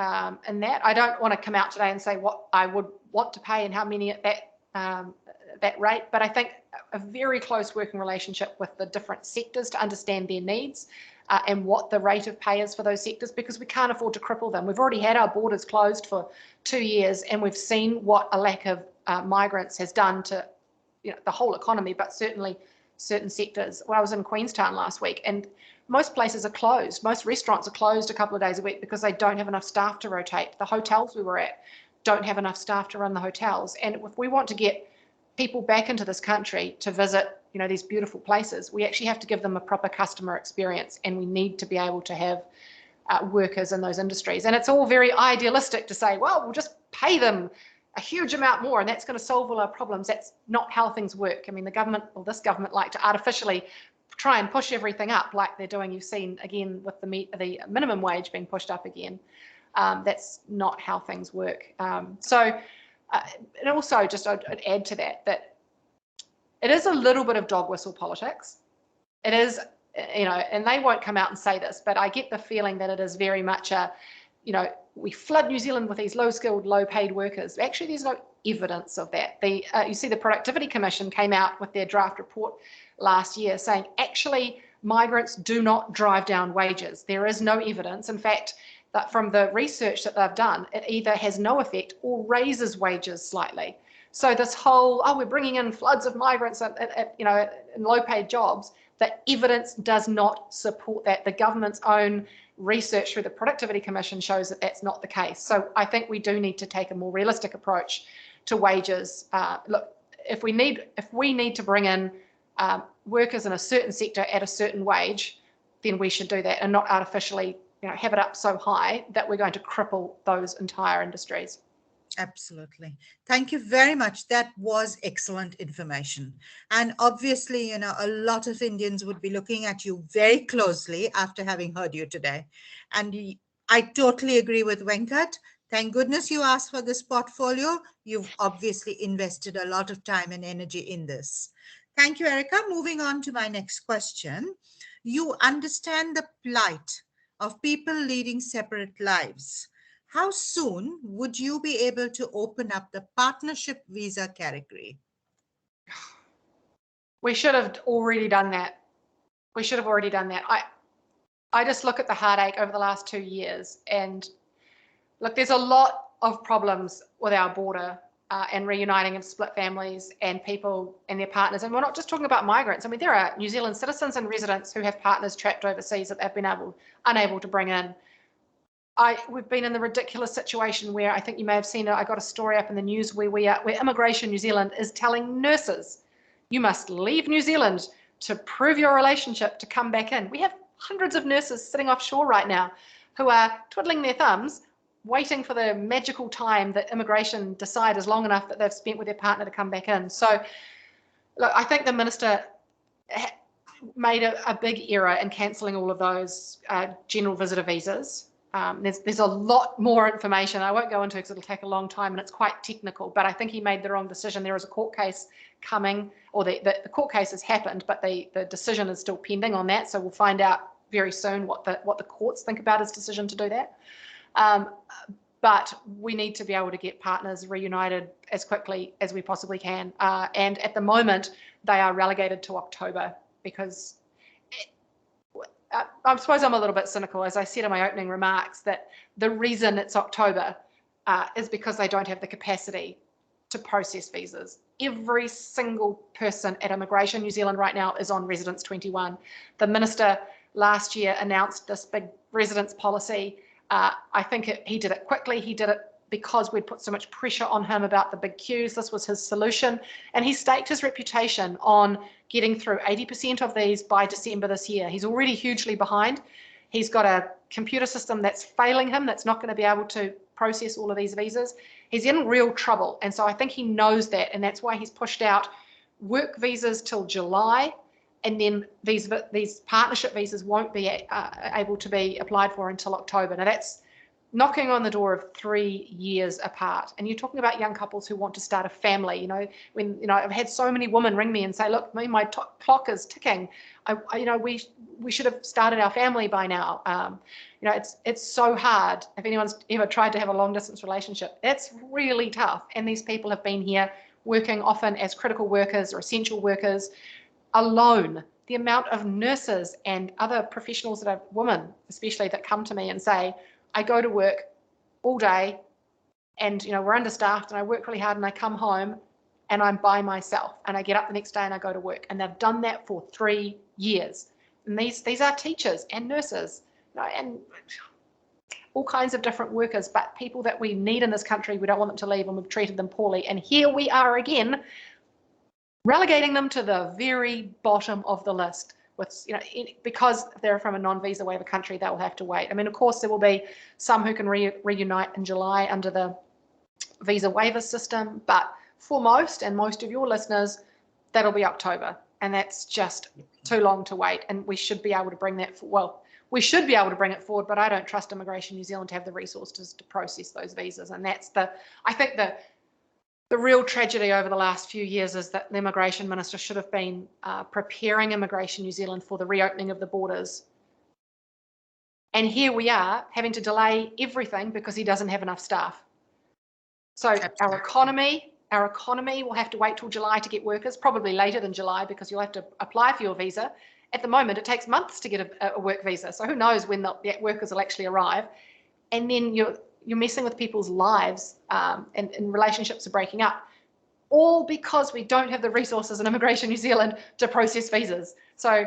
in that. I don't want to come out today and say what I would want to pay and how many at that rate, but I think a very close working relationship with the different sectors to understand their needs and what the rate of pay is for those sectors, because we can't afford to cripple them. We've already had our borders closed for 2 years, and we've seen what a lack of migrants has done to the whole economy, but certainly certain sectors. Well, I was in Queenstown last week, and most places are closed. Most restaurants are closed a couple of days a week because they don't have enough staff to rotate. The hotels we were at don't have enough staff to run the hotels. And if we want to get people back into this country to visit, these beautiful places, we actually have to give them a proper customer experience, and we need to be able to have workers in those industries. And it's all very idealistic to say, well, we'll just pay them a huge amount more and that's going to solve all our problems. That's not how things work. I mean, this government like to artificially try and push everything up like they're doing. You've seen again with the minimum wage being pushed up again. That's not how things work. And also just I'd add to that it is a little bit of dog whistle politics. It is, and they won't come out and say this, but I get the feeling that it is very much we flood New Zealand with these low-skilled, low-paid workers. Actually, there's no evidence of that. You see the Productivity Commission came out with their draft report last year saying, actually, migrants do not drive down wages. There is no evidence. In fact, that from the research that they've done, it either has no effect or raises wages slightly. So this whole, we're bringing in floods of migrants in low-paid jobs, the evidence does not support that. The government's own research through the Productivity Commission shows that that's not the case. So I think we do need to take a more realistic approach to wages. Look, if we need to bring in workers in a certain sector at a certain wage, then we should do that and not artificially have it up so high that we're going to cripple those entire industries. Absolutely. Thank you very much. That was excellent information. And obviously, a lot of Indians would be looking at you very closely after having heard you today. And I totally agree with Venkat. Thank goodness you asked for this portfolio. You've obviously invested a lot of time and energy in this. Thank you, Erica. Moving on to my next question. You understand the plight of people leading separate lives. How soon would you be able to open up the partnership visa category? We should have already done that. I just look at the heartache over the last 2 years, and look, there's a lot of problems with our border and reuniting of split families and people and their partners. And we're not just talking about migrants. I mean, there are New Zealand citizens and residents who have partners trapped overseas that they've been unable to bring in. We've been in the ridiculous situation where, I think you may have seen it, I got a story up in the news where Immigration New Zealand is telling nurses, you must leave New Zealand to prove your relationship to come back in. We have hundreds of nurses sitting offshore right now who are twiddling their thumbs, waiting for the magical time that immigration decide is long enough that they've spent with their partner to come back in. So, look, I think the minister made a big error in cancelling all of those general visitor visas. There's a lot more information I won't go into because it'll take a long time and it's quite technical, but I think he made the wrong decision. There is a court case coming, or the court case has happened, but the decision is still pending on that. So we'll find out very soon what the courts think about his decision to do that. But we need to be able to get partners reunited as quickly as we possibly can. And at the moment, they are relegated to October because I suppose I'm a little bit cynical, as I said in my opening remarks, that the reason it's October is because they don't have the capacity to process visas. Every single person at Immigration New Zealand right now is on Residence 21. The minister last year announced this big residence policy. I think he did it quickly. He did it because we'd put so much pressure on him about the big queues. This was his solution. And he staked his reputation on getting through 80% of these by December this year. He's already hugely behind. He's got a computer system that's failing him, that's not going to be able to process all of these visas. He's in real trouble. And so I think he knows that. And that's why he's pushed out work visas till July. And then these partnership visas won't be able to be applied for until October. Now that's knocking on the door of 3 years apart. And you're talking about young couples who want to start a family. I've had so many women ring me and say, look, my clock is ticking. We should have started our family by now. It's so hard. If anyone's ever tried to have a long distance relationship, that's really tough. And these people have been here working often as critical workers or essential workers alone. The amount of nurses and other professionals that are women, especially, that come to me and say, I go to work all day and, we're understaffed and I work really hard and I come home and I'm by myself and I get up the next day and I go to work. And they've done that for 3 years. And these are teachers and nurses, and all kinds of different workers, but people that we need in this country. We don't want them to leave and we've treated them poorly. And here we are again, relegating them to the very bottom of the list. Because they're from a non-visa waiver country, they'll have to wait. I mean, of course, there will be some who can reunite in July under the visa waiver system, but for most of your listeners, that'll be October, and that's just too long to wait. And we should be able to bring that. We should be able to bring it forward, but I don't trust Immigration New Zealand to have the resources to process those visas, and that's I think the real tragedy over the last few years is that the Immigration Minister should have been preparing Immigration New Zealand for the reopening of the borders. And here we are having to delay everything because he doesn't have enough staff. So our economy will have to wait till July to get workers, probably later than July because you'll have to apply for your visa. At the moment, it takes months to get a work visa. So who knows when the workers will actually arrive. And then you're messing with people's lives and relationships are breaking up, all because we don't have the resources in Immigration New Zealand to process visas. So,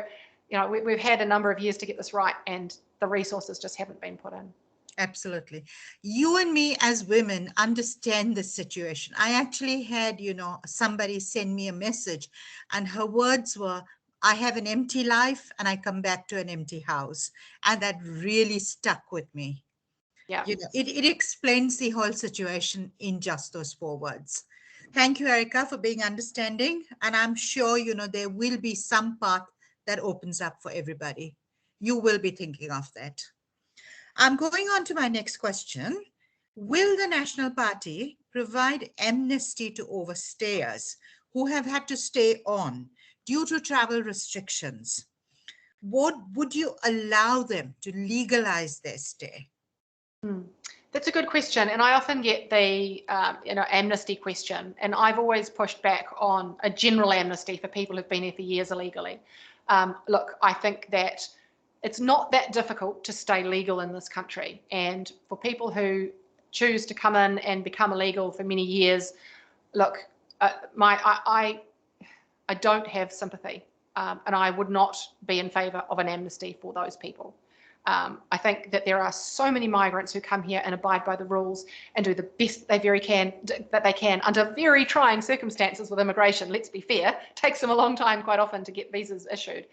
we've had a number of years to get this right and the resources just haven't been put in. Absolutely. You and me as women understand this situation. I actually had, somebody send me a message and her words were, I have an empty life and I come back to an empty house. And that really stuck with me. Yeah. You know, it explains the whole situation in just those 4 words. Thank you, Erica, for being understanding. And I'm sure, you know, there will be some path that opens up for everybody. You will be thinking of that. I'm going on to my next question. Will the National Party provide amnesty to overstayers who have had to stay on due to travel restrictions? What would you allow them to legalize their stay? That's a good question, and I often get the amnesty question, and I've always pushed back on a general amnesty for people who've been here for years illegally. Look, I think that it's not that difficult to stay legal in this country, and for people who choose to come in and become illegal for many years, look, I don't have sympathy, and I would not be in favour of an amnesty for those people. I think that there are so many migrants who come here and abide by the rules and do the best that they can under very trying circumstances with immigration. Let's be fair, it takes them a long time quite often to get visas issued,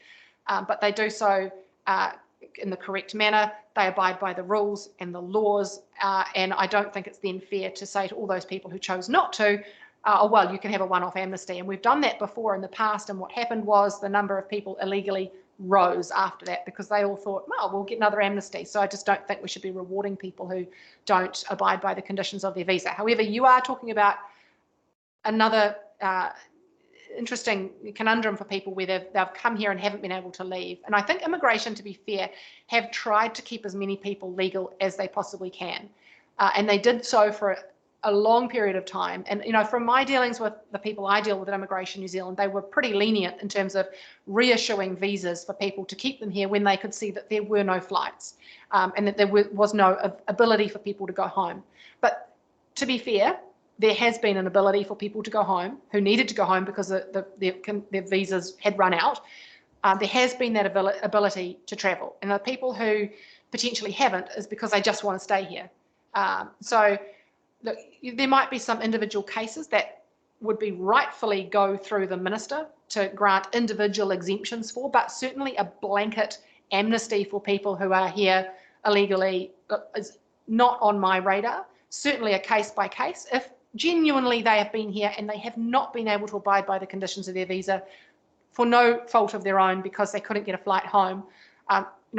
but they do so in the correct manner. They abide by the rules and the laws, and I don't think it's then fair to say to all those people who chose not to, oh, well, you can have a one-off amnesty. And we've done that before in the past, and what happened was the number of people illegally rose after that because they all thought, well, we'll get another amnesty. So I just don't think we should be rewarding people who don't abide by the conditions of their visa. However, you are talking about another interesting conundrum for people where they've come here and haven't been able to leave. And I think immigration, to be fair, have tried to keep as many people legal as they possibly can. And they did so for a long period of time. And, you know, from my dealings with the people I deal with at Immigration New Zealand, they were pretty lenient in terms of reissuing visas for people to keep them here when they could see that there were no flights and that there was no ability for people to go home. But to be fair, there has been an ability for people to go home who needed to go home because their visas had run out. There has been that ability to travel. And the people who potentially haven't is because they just want to stay here. So look, there might be some individual cases that would be rightfully go through the minister to grant individual exemptions for, but certainly a blanket amnesty for people who are here illegally is not on my radar. Certainly a case by case. If genuinely they have been here and they have not been able to abide by the conditions of their visa for no fault of their own because they couldn't get a flight home,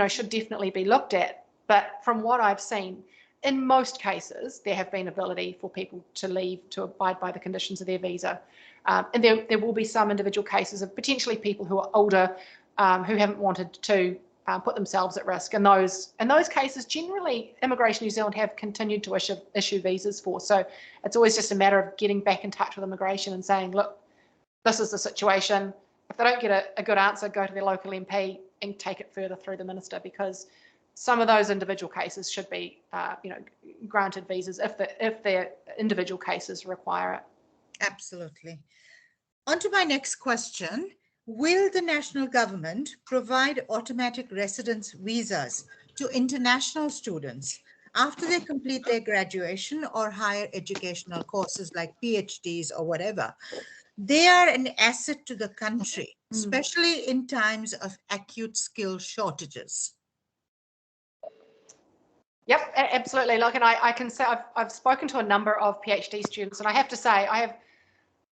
should definitely be looked at. But from what I've seen, in most cases, there have been ability for people to leave to abide by the conditions of their visa. And there will be some individual cases of potentially people who are older who haven't wanted to put themselves at risk. And those cases, generally, Immigration New Zealand have continued to issue visas for. So it's always just a matter of getting back in touch with immigration and saying, look, this is the situation. If they don't get a good answer, go to their local MP and take it further through the minister, because some of those individual cases should be, granted visas if their individual cases require it. Absolutely. On to my next question. Will the national government provide automatic residence visas to international students after they complete their graduation or higher educational courses like PhDs or whatever? They are an asset to the country, especially in times of acute skill shortages. Yep, absolutely. Look, and I can say I've spoken to a number of PhD students, and I have to say I have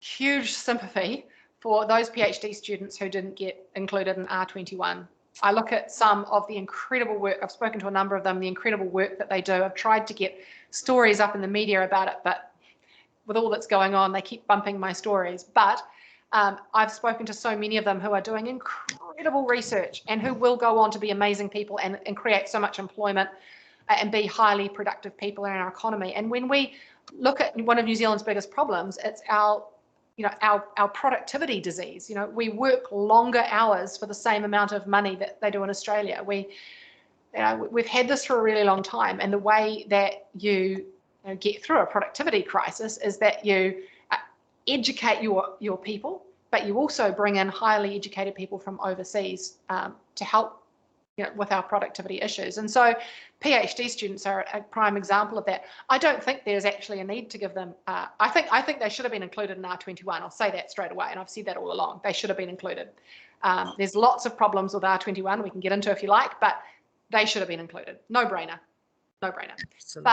huge sympathy for those PhD students who didn't get included in R21. I look at some of the incredible work, I've spoken to a number of them, the incredible work that they do. I've tried to get stories up in the media about it, but with all that's going on, they keep bumping my stories. But I've spoken to so many of them who are doing incredible research and who will go on to be amazing people and create so much employment and be highly productive people in our economy. And when we look at one of New Zealand's biggest problems, it's our productivity disease. We work longer hours for the same amount of money that they do in Australia. We've had this for a really long time, and the way that you get through a productivity crisis is that you educate your people, but you also bring in highly educated people from overseas to help with our productivity issues. And so PhD students are a prime example of that. I don't think there's actually a need to give them. I think they should have been included in R21. I'll say that straight away, and I've said that all along. They should have been included. There's lots of problems with R21 we can get into if you like, but they should have been included. No brainer, no brainer. Absolutely.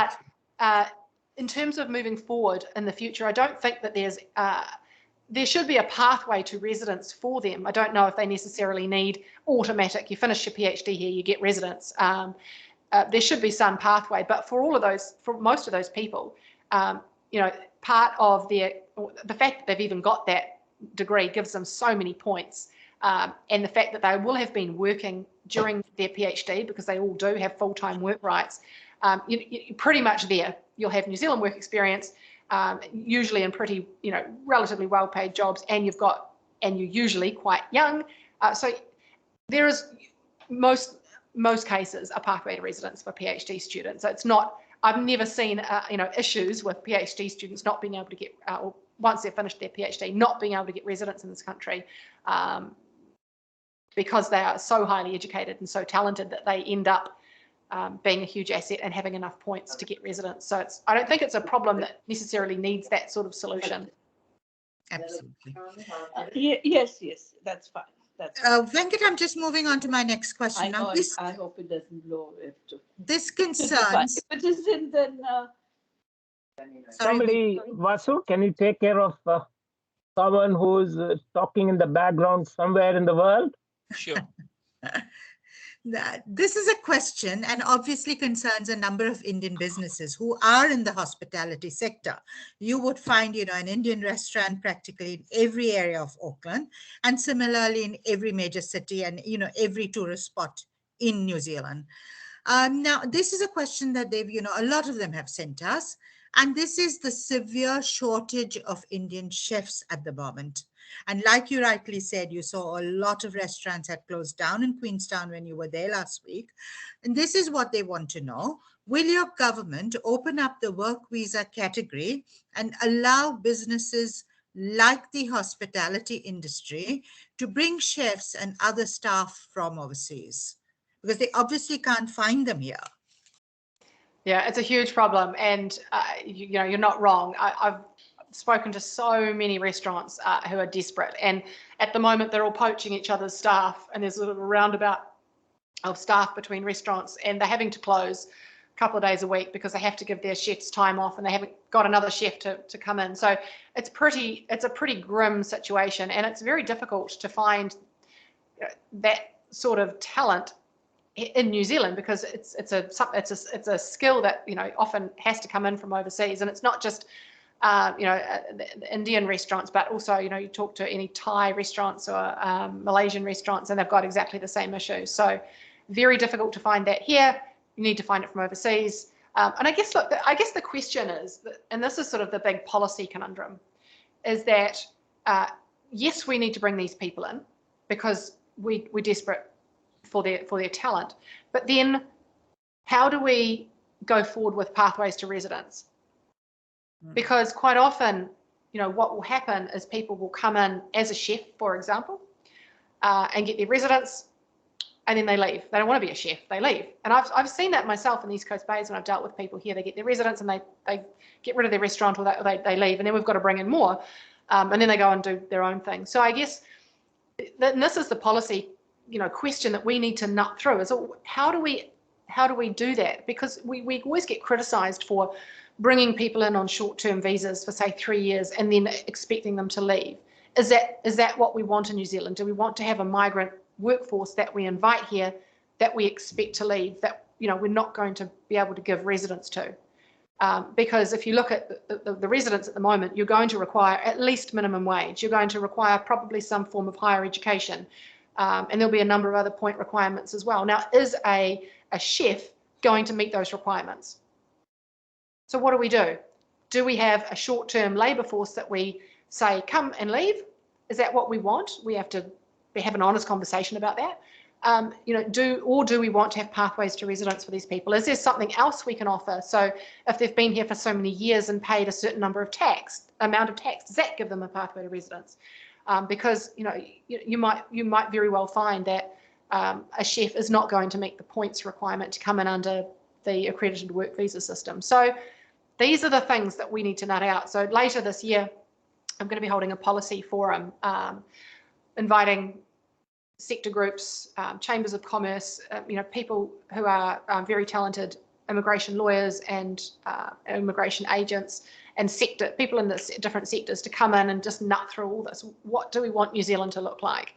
But in terms of moving forward in the future, I don't think that there should be a pathway to residence for them. I don't know if they necessarily need automatic. You finish your PhD here, you get residence. There should be some pathway, but for most of those people, part of the fact that they've even got that degree gives them so many points, and the fact that they will have been working during their PhD, because they all do have full-time work rights, you're pretty much there. You'll have New Zealand work experience, usually in pretty, relatively well-paid jobs, and you're usually quite young. So there is most cases a pathway to residence for PhD students. So it's not. I've never seen issues with PhD students not being able to get, once they've finished their PhD, not being able to get residence in this country, because they are so highly educated and so talented that they end up being a huge asset and having enough points to get residence. So I don't think it's a problem that necessarily needs that sort of solution. Absolutely. Yes, that's fine. Venkat, I'm just moving on to my next question. I Now, I hope it doesn't blow. this concerns. If it isn't, then Somebody, Vasu, can you take care of someone who's talking in the background somewhere in the world? Sure. This is a question and obviously concerns a number of Indian businesses who are in the hospitality sector. You would find, an Indian restaurant practically in every area of Auckland, and similarly in every major city and, every tourist spot in New Zealand. Now, this is a question that they've, a lot of them have sent us, and this is the severe shortage of Indian chefs at the moment. And like you rightly said, you saw a lot of restaurants had closed down in Queenstown when you were there last week. And this is what they want to know. Will your government open up the work visa category and allow businesses like the hospitality industry to bring chefs and other staff from overseas? Because they obviously can't find them here. Yeah, it's a huge problem. And, you're not wrong. I've spoken to so many restaurants who are desperate, and at the moment they're all poaching each other's staff, and there's a little roundabout of staff between restaurants, and they're having to close a couple of days a week because they have to give their chefs time off, and they haven't got another chef to come in. So it's a pretty grim situation, and it's very difficult to find that sort of talent in New Zealand, because it's a skill that often has to come in from overseas, and it's not just the Indian restaurants, but also, you talk to any Thai restaurants or Malaysian restaurants, and they've got exactly the same issues. So very difficult to find that here. You need to find it from overseas. And I guess the question is, and this is sort of the big policy conundrum, is that yes, we need to bring these people in because we're desperate for their talent, but then how do we go forward with pathways to residence? Because quite often, what will happen is people will come in as a chef, for example, and get their residence, and then they leave. They don't want to be a chef, they leave. And I've seen that myself in the East Coast Bays when I've dealt with people here. They get their residence and they get rid of their restaurant, or they leave, and then we've got to bring in more, and then they go and do their own thing. So I guess this is the policy, question that we need to nut through, is how do we do that? Because we always get criticised for bringing people in on short-term visas for, say, 3 years and then expecting them to leave. Is that what we want in New Zealand? Do we want to have a migrant workforce that we invite here that we expect to leave, that we're not going to be able to give residence to? Because if you look at the residents at the moment, you're going to require at least minimum wage. You're going to require probably some form of higher education, and there'll be a number of other point requirements as well. Now, is a chef going to meet those requirements? So what do? Do we have a short-term labour force that we say, come and leave? Is that what we want? We have to have an honest conversation about that. Do we want to have pathways to residence for these people? Is there something else we can offer? So if they've been here for so many years and paid a certain amount of tax, does that give them a pathway to residence? Because you might very well find that a chef is not going to meet the points requirement to come in under the accredited work visa system. So these are the things that we need to nut out. So later this year, I'm going to be holding a policy forum, inviting sector groups, chambers of commerce, people who are very talented immigration lawyers and immigration agents and people in the different sectors to come in and just nut through all this. What do we want New Zealand to look like?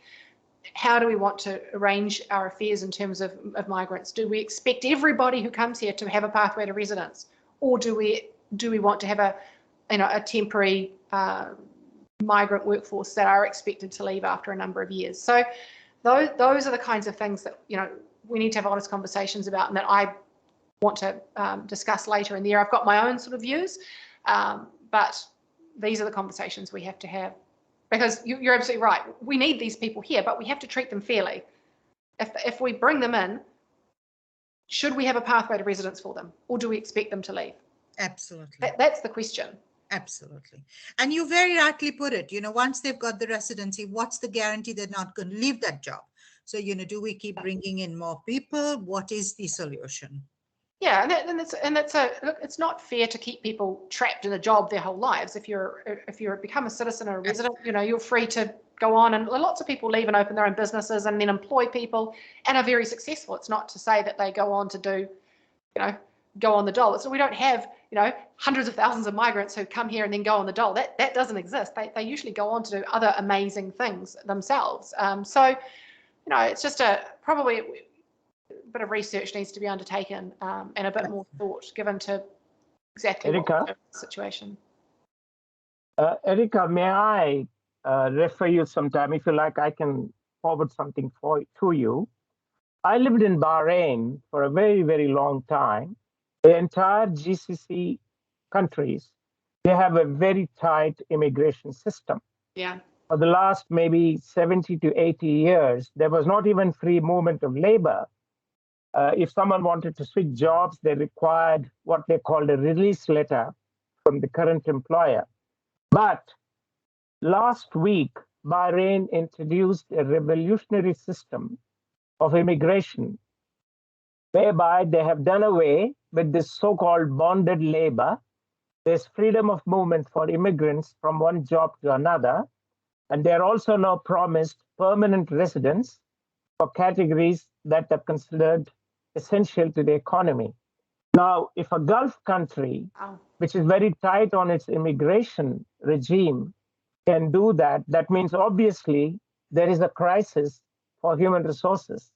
How do we want to arrange our affairs in terms of migrants? Do we expect everybody who comes here to have a pathway to residence, or do we want to have a temporary migrant workforce that are expected to leave after a number of years? So those are the kinds of things that we need to have honest conversations about, and that I want to discuss later in the year. I've got my own sort of views, but these are the conversations we have to have. Because you're absolutely right. We need these people here, but we have to treat them fairly. If we bring them in, should we have a pathway to residence for them, or do we expect them to leave? Absolutely. That's the question. Absolutely. And you very rightly put it, once they've got the residency, what's the guarantee they're not going to leave that job? So, do we keep bringing in more people? What is the solution? Yeah, look, it's not fair to keep people trapped in a job their whole lives. If you're become a citizen or a resident, you're free to go on, and lots of people leave and open their own businesses and then employ people and are very successful. It's not to say that they go on to do, go on the dole. So we don't have, hundreds of thousands of migrants who come here and then go on the dole. That doesn't exist. They usually go on to do other amazing things themselves. So, it's just probably a bit of research needs to be undertaken, and a bit more thought given to exactly Erica? what the situation. Erica, may I refer you sometime? If you like, I can forward something to you. I lived in Bahrain for a very, very long time. The entire GCC countries, they have a very tight immigration system. Yeah. For the last maybe 70 to 80 years, there was not even free movement of labor. If someone wanted to switch jobs, they required what they called a release letter from the current employer. But last week, Bahrain introduced a revolutionary system of immigration, whereby they have done away with this so-called bonded labor. There's freedom of movement for immigrants from one job to another, and they're also now promised permanent residence for categories that are considered essential to the economy. Now, if a Gulf country, which is very tight on its immigration regime, can do that, that means obviously there is a crisis for human resources.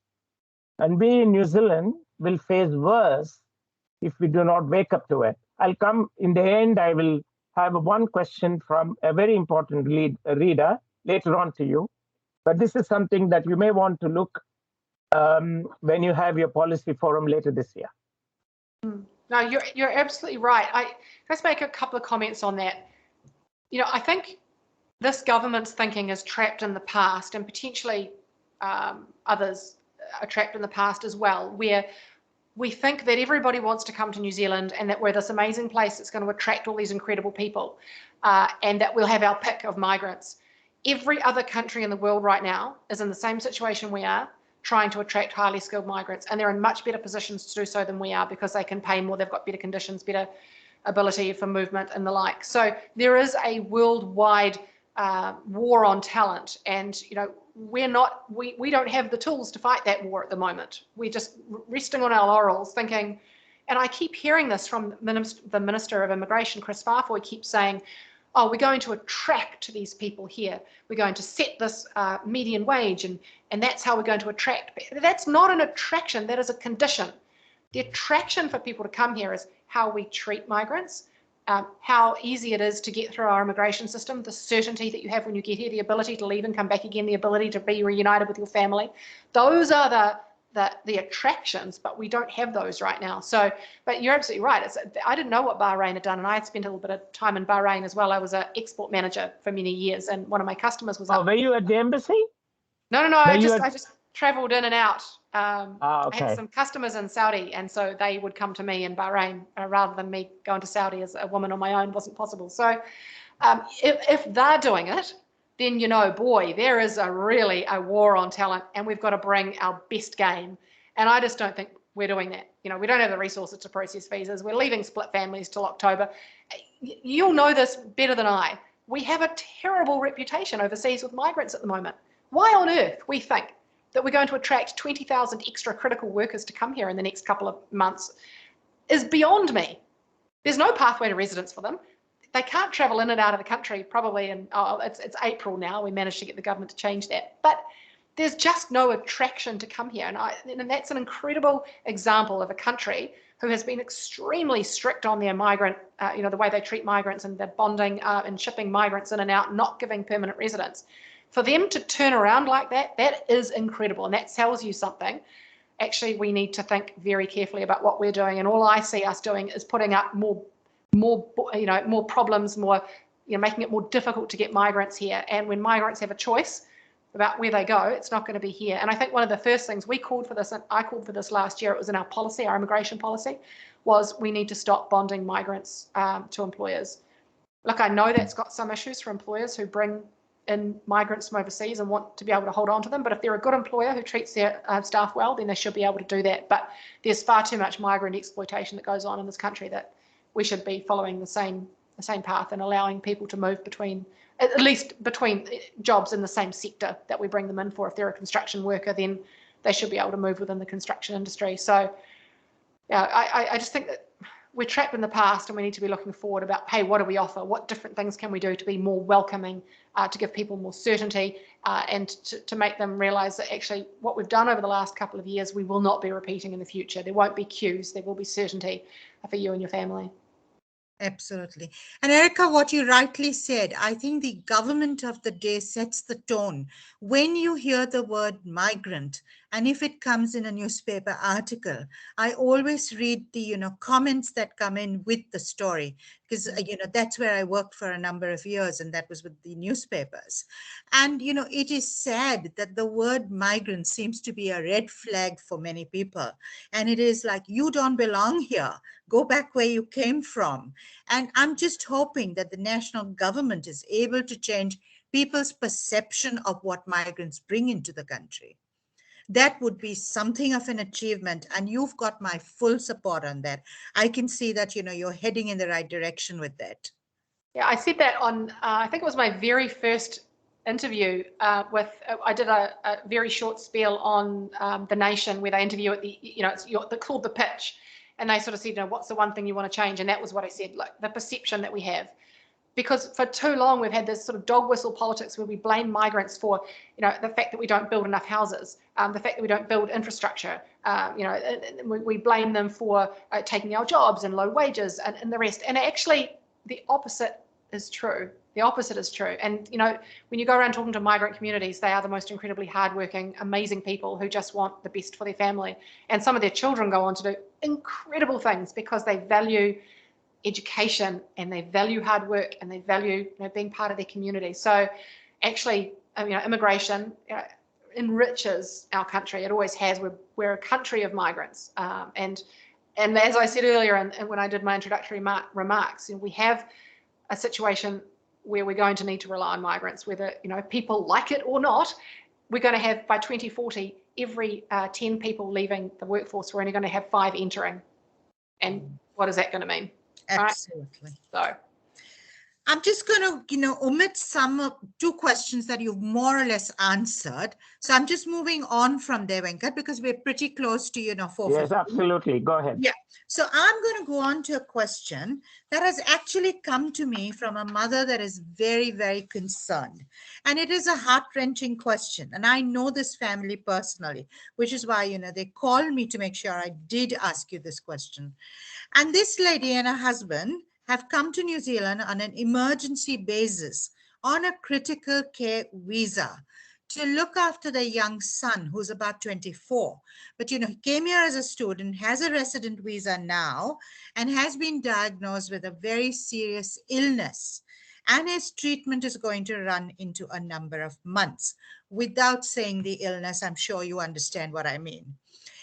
And we in New Zealand will face worse if we do not wake up to it. I'll come in the end, I will have one question from a very important reader later on to you. But this is something that you may want to look when you have your policy forum later this year. No, you're absolutely right. Let's make a couple of comments on that. I think this government's thinking is trapped in the past, and potentially others are trapped in the past as well, where we think that everybody wants to come to New Zealand and that we're this amazing place that's going to attract all these incredible people, and that we'll have our pick of migrants. Every other country in the world right now is in the same situation we are, trying to attract highly skilled migrants, and they're in much better positions to do so than we are because they can pay more, they've got better conditions, better ability for movement and the like. So there is a worldwide war on talent, and we don't have the tools to fight that war at the moment. We're just resting on our laurels thinking, and I keep hearing this from the Minister of Immigration, Chris Farfoy, keeps saying, oh, we're going to attract these people here. We're going to set this median wage, and that's how we're going to attract. That's not an attraction, that is a condition. The attraction for people to come here is how we treat migrants, how easy it is to get through our immigration system, the certainty that you have when you get here, the ability to leave and come back again, the ability to be reunited with your family. Those are the attractions, but we don't have those right now. So, but you're absolutely right. I didn't know what Bahrain had done, and I had spent a little bit of time in Bahrain as well. I was an export manager for many years, and one of my customers was were you at the embassy? No. I just traveled in and out. Okay. I had some customers in Saudi, and so they would come to me in Bahrain rather than me going to Saudi as a woman on my own. Wasn't possible. So if they're doing it, then boy, there is really a war on talent, and we've got to bring our best game. And I just don't think we're doing that. You know, we don't have the resources to process visas. We're leaving split families till October. You'll know this better than I. We have a terrible reputation overseas with migrants at the moment. Why on earth we think that we're going to attract 20,000 extra critical workers to come here in the next couple of months is beyond me. There's no pathway to residence for them. They can't travel in and out of the country probably, and it's April now. We managed to get the government to change that. But there's just no attraction to come here. And that's an incredible example of a country who has been extremely strict on their migrant, the way they treat migrants and their bonding and shipping migrants in and out, not giving permanent residence. For them to turn around like that, that is incredible. And that tells you something. Actually, we need to think very carefully about what we're doing. And all I see us doing is putting up more problems, making it more difficult to get migrants here. And when migrants have a choice about where they go, it's not going to be here. And I think one of the first things we called for this, and I called for this last year, it was in our policy, our immigration policy, was we need to stop bonding migrants to employers. Look, I know that's got some issues for employers who bring in migrants from overseas and want to be able to hold on to them. But if they're a good employer who treats their staff well, then they should be able to do that. But there's far too much migrant exploitation that goes on in this country that we should be following the same path and allowing people to move between jobs in the same sector that we bring them in for. If they're a construction worker, then they should be able to move within the construction industry. So yeah, I just think that we're trapped in the past and we need to be looking forward about, hey, what do we offer? What different things can we do to be more welcoming, to give people more certainty, and to make them realise that actually what we've done over the last couple of years, we will not be repeating in the future. There won't be queues, there will be certainty for you and your family. Absolutely. And Erica, what you rightly said, I think the government of the day sets the tone. When you hear the word migrant, and if it comes in a newspaper article, I always read the, comments that come in with the story, because, that's where I worked for a number of years, and that was with the newspapers. And, it is sad that the word migrant seems to be a red flag for many people. And it is like, you don't belong here. Go back where you came from. And I'm just hoping that the national government is able to change people's perception of what migrants bring into the country. That would be something of an achievement, and you've got my full support on that. I can see that, you're heading in the right direction with that. Yeah, I said that on, I think it was my very first interview I did a very short spiel on The Nation, where they interview at it's called The Pitch. And they sort of said, what's the one thing you want to change? And that was what I said, look, the perception that we have. Because for too long, we've had this sort of dog whistle politics where we blame migrants for, the fact that we don't build enough houses, the fact that we don't build infrastructure, we blame them for taking our jobs and low wages and the rest. And actually, the opposite is true. The opposite is true. And, when you go around talking to migrant communities, they are the most incredibly hardworking, amazing people who just want the best for their family. And some of their children go on to do incredible things because they value education and they value hard work and they value being part of their community. So actually, immigration enriches our country. It always has. We're a country of migrants. And as I said earlier, and when I did my introductory remarks, we have a situation where we're going to need to rely on migrants, whether people like it or not. We're going to have, by 2040, every 10 people leaving the workforce, we're only going to have 5 entering. And what is that going to mean? Absolutely. Right? So I'm just going to, omit two questions that you've more or less answered. So I'm just moving on from there, Venkat, because we're pretty close to, 4:50. Yes, absolutely. Go ahead. Yeah. So I'm going to go on to a question that has actually come to me from a mother that is very, very concerned. And it is a heart-wrenching question. And I know this family personally, which is why, they called me to make sure I did ask you this question. And this lady and her husband have come to New Zealand on an emergency basis on a critical care visa to look after their young son, who's about 24. But, he came here as a student, has a resident visa now, and has been diagnosed with a very serious illness. And his treatment is going to run into a number of months. Without saying the illness, I'm sure you understand what I mean.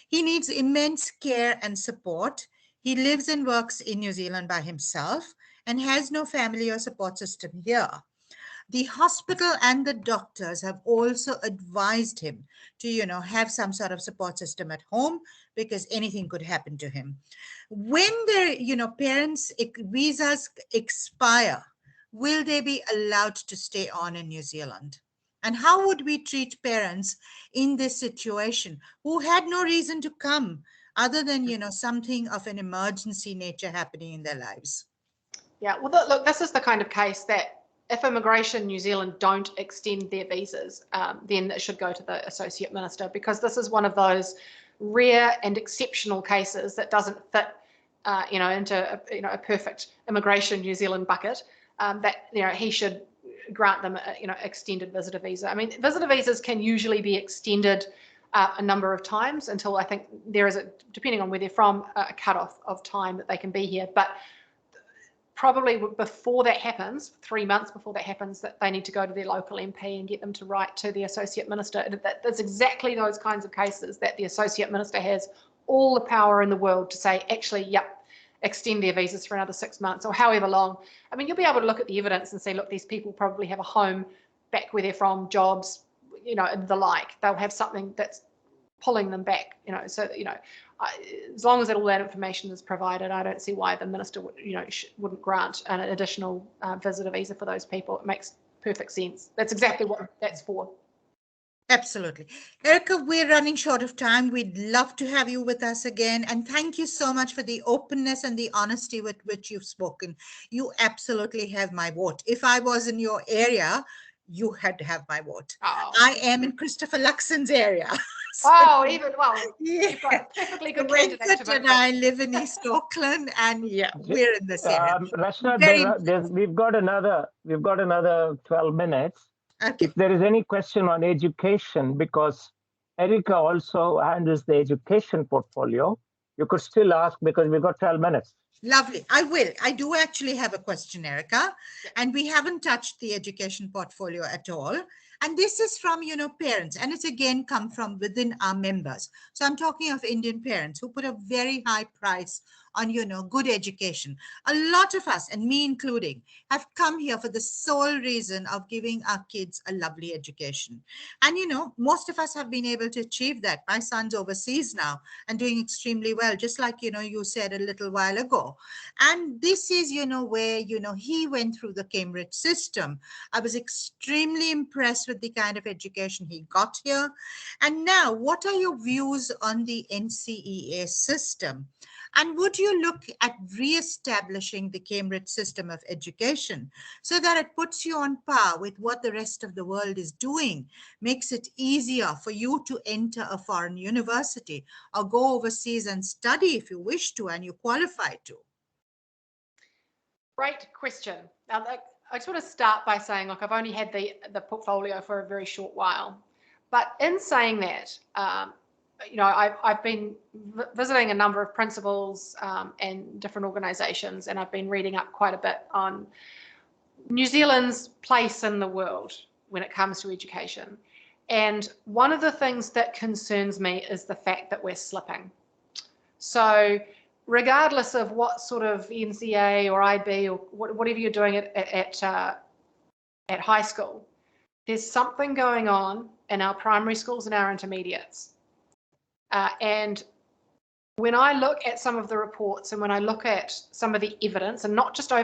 He needs immense care and support. He lives and works in New Zealand by himself and has no family or support system here. The hospital and the doctors have also advised him to, have some sort of support system at home because anything could happen to him. When their, parents' visas expire, will they be allowed to stay on in New Zealand? And how would we treat parents in this situation who had no reason to come other than, something of an emergency nature happening in their lives? Yeah, well, look, this is the kind of case that if Immigration New Zealand don't extend their visas, then it should go to the Associate Minister, because this is one of those rare and exceptional cases that doesn't fit, into a perfect Immigration New Zealand bucket. That he should grant them extended visitor visa. I mean, visitor visas can usually be extended a number of times until, I think there is depending on where they're from, a cutoff of time that they can be here. But probably before that happens, 3 months before that happens, that they need to go to their local MP and get them to write to the Associate Minister. That's exactly those kinds of cases that the Associate Minister has all the power in the world to say, actually, yep, extend their visas for another 6 months or however long. I mean, you'll be able to look at the evidence and say, look, these people probably have a home back where they're from, jobs, and the like. They'll have something that's pulling them back, so as long as all that information is provided, I don't see why the minister wouldn't grant an additional visitor visa for those people. It makes perfect sense. That's exactly what that's for. Absolutely. Erica, we're running short of time. We'd love to have you with us again. And thank you so much for the openness and the honesty with which you've spoken. You absolutely have my vote. If I was in your area, you had to have my vote. Oh. I am in Christopher Luxon's area. So, you've got a perfectly good candidate to vote and I live in East Auckland, and we're in this area. Rashna, we've got another 12 minutes. Okay. If there is any question on education, because Erica also handles the education portfolio, you could still ask, because we've got 12 minutes. Lovely. I will. I do actually have a question, Erica, and we haven't touched the education portfolio at all. And this is from, parents, and it's again come from within our members. So I'm talking of Indian parents who put a very high price on, good education. A lot of us, and me including, have come here for the sole reason of giving our kids a lovely education. And, most of us have been able to achieve that. My son's overseas now and doing extremely well, just like, you said a little while ago. And this is, where, he went through the Cambridge system. I was extremely impressed with the kind of education he got here. And now, what are your views on the NCEA system? And would you look at re-establishing the Cambridge system of education so that it puts you on par with what the rest of the world is doing, makes it easier for you to enter a foreign university or go overseas and study if you wish to and you qualify to? Great question. Now, I just want to start by saying, look, I've only had the portfolio for a very short while. But in saying that, I've been visiting a number of principals and different organisations, and I've been reading up quite a bit on New Zealand's place in the world when it comes to education. And one of the things that concerns me is the fact that we're slipping. So regardless of what sort of NCA or IB or whatever you're doing at high school, there's something going on in our primary schools and our intermediates. And when I look at some of the reports and when I look at some of the evidence, and not just our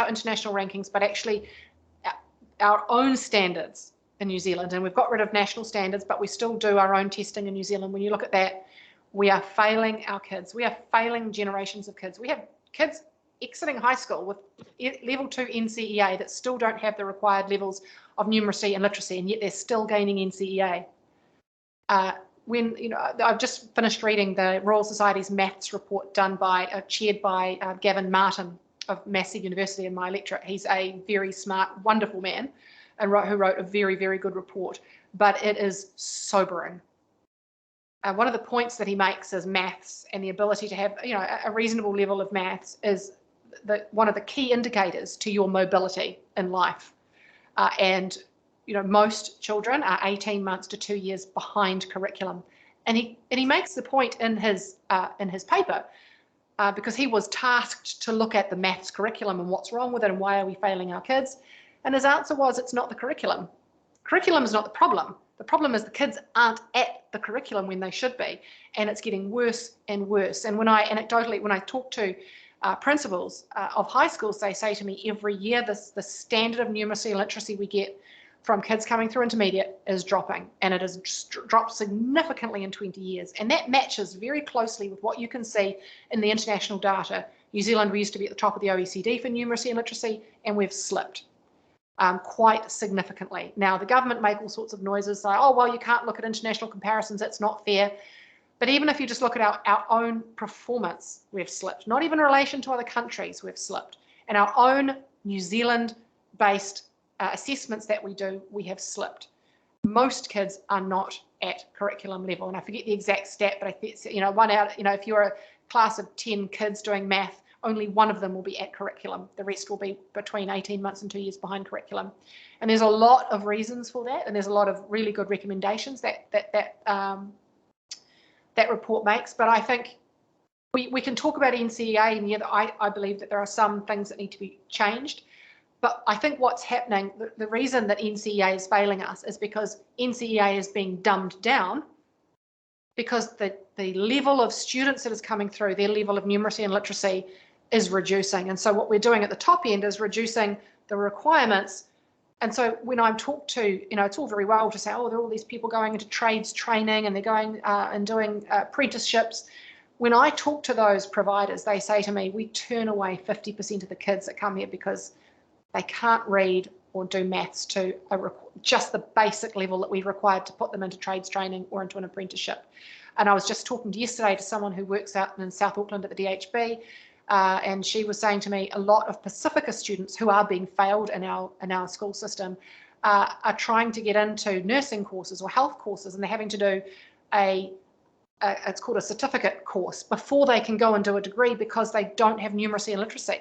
international rankings, but actually our own standards in New Zealand, and we've got rid of national standards, but we still do our own testing in New Zealand. When you look at that, we are failing our kids. We are failing generations of kids. We have kids exiting high school with level 2 NCEA that still don't have the required levels of numeracy and literacy, and yet they're still gaining NCEA. I've just finished reading the Royal Society's maths report chaired by Gavin Martin of Massey University, and my lecturer. He's a very smart, wonderful man, and who wrote a very, very good report. But it is sobering. One of the points that he makes is maths and the ability to have, a reasonable level of maths is one of the key indicators to your mobility in life. And most children are 18 months to 2 years behind curriculum, and he makes the point in his paper because he was tasked to look at the maths curriculum and what's wrong with it and why are we failing our kids, and his answer was, it's not the curriculum. Curriculum is not the problem. The problem is the kids aren't at the curriculum when they should be, and it's getting worse and worse. And when I talk to principals of high schools, they say to me every year the standard of numeracy and literacy we get from kids coming through intermediate is dropping, and it has dropped significantly in 20 years. And that matches very closely with what you can see in the international data. New Zealand, we used to be at the top of the OECD for numeracy and literacy, and we've slipped quite significantly. Now, the government make all sorts of noises, say, oh, well, you can't look at international comparisons, it's not fair. But even if you just look at our own performance, we've slipped. Not even in relation to other countries, we've slipped. And our own New Zealand-based assessments that we do, we have slipped. Most kids are not at curriculum level. And I forget the exact stat, but I think, if you're a class of 10 kids doing math, only one of them will be at curriculum. The rest will be between 18 months and 2 years behind curriculum. And there's a lot of reasons for that. And there's a lot of really good recommendations that report makes. But I think we can talk about NCEA, and I believe that there are some things that need to be changed. But I think what's happening, the reason that NCEA is failing us is because NCEA is being dumbed down, because the level of students that is coming through, their level of numeracy and literacy is reducing. And so what we're doing at the top end is reducing the requirements. And so when I'm talked to, it's all very well to say, oh, there are all these people going into trades training and they're going and doing apprenticeships. When I talk to those providers, they say to me, we turn away 50% of the kids that come here because they can't read or do maths to just the basic level that we required to put them into trades training or into an apprenticeship. And I was just talking yesterday to someone who works out in South Auckland at the DHB, and she was saying to me a lot of Pacifica students who are being failed in our school system are trying to get into nursing courses or health courses, and they're having to do it's called a certificate course before they can go and do a degree because they don't have numeracy and literacy.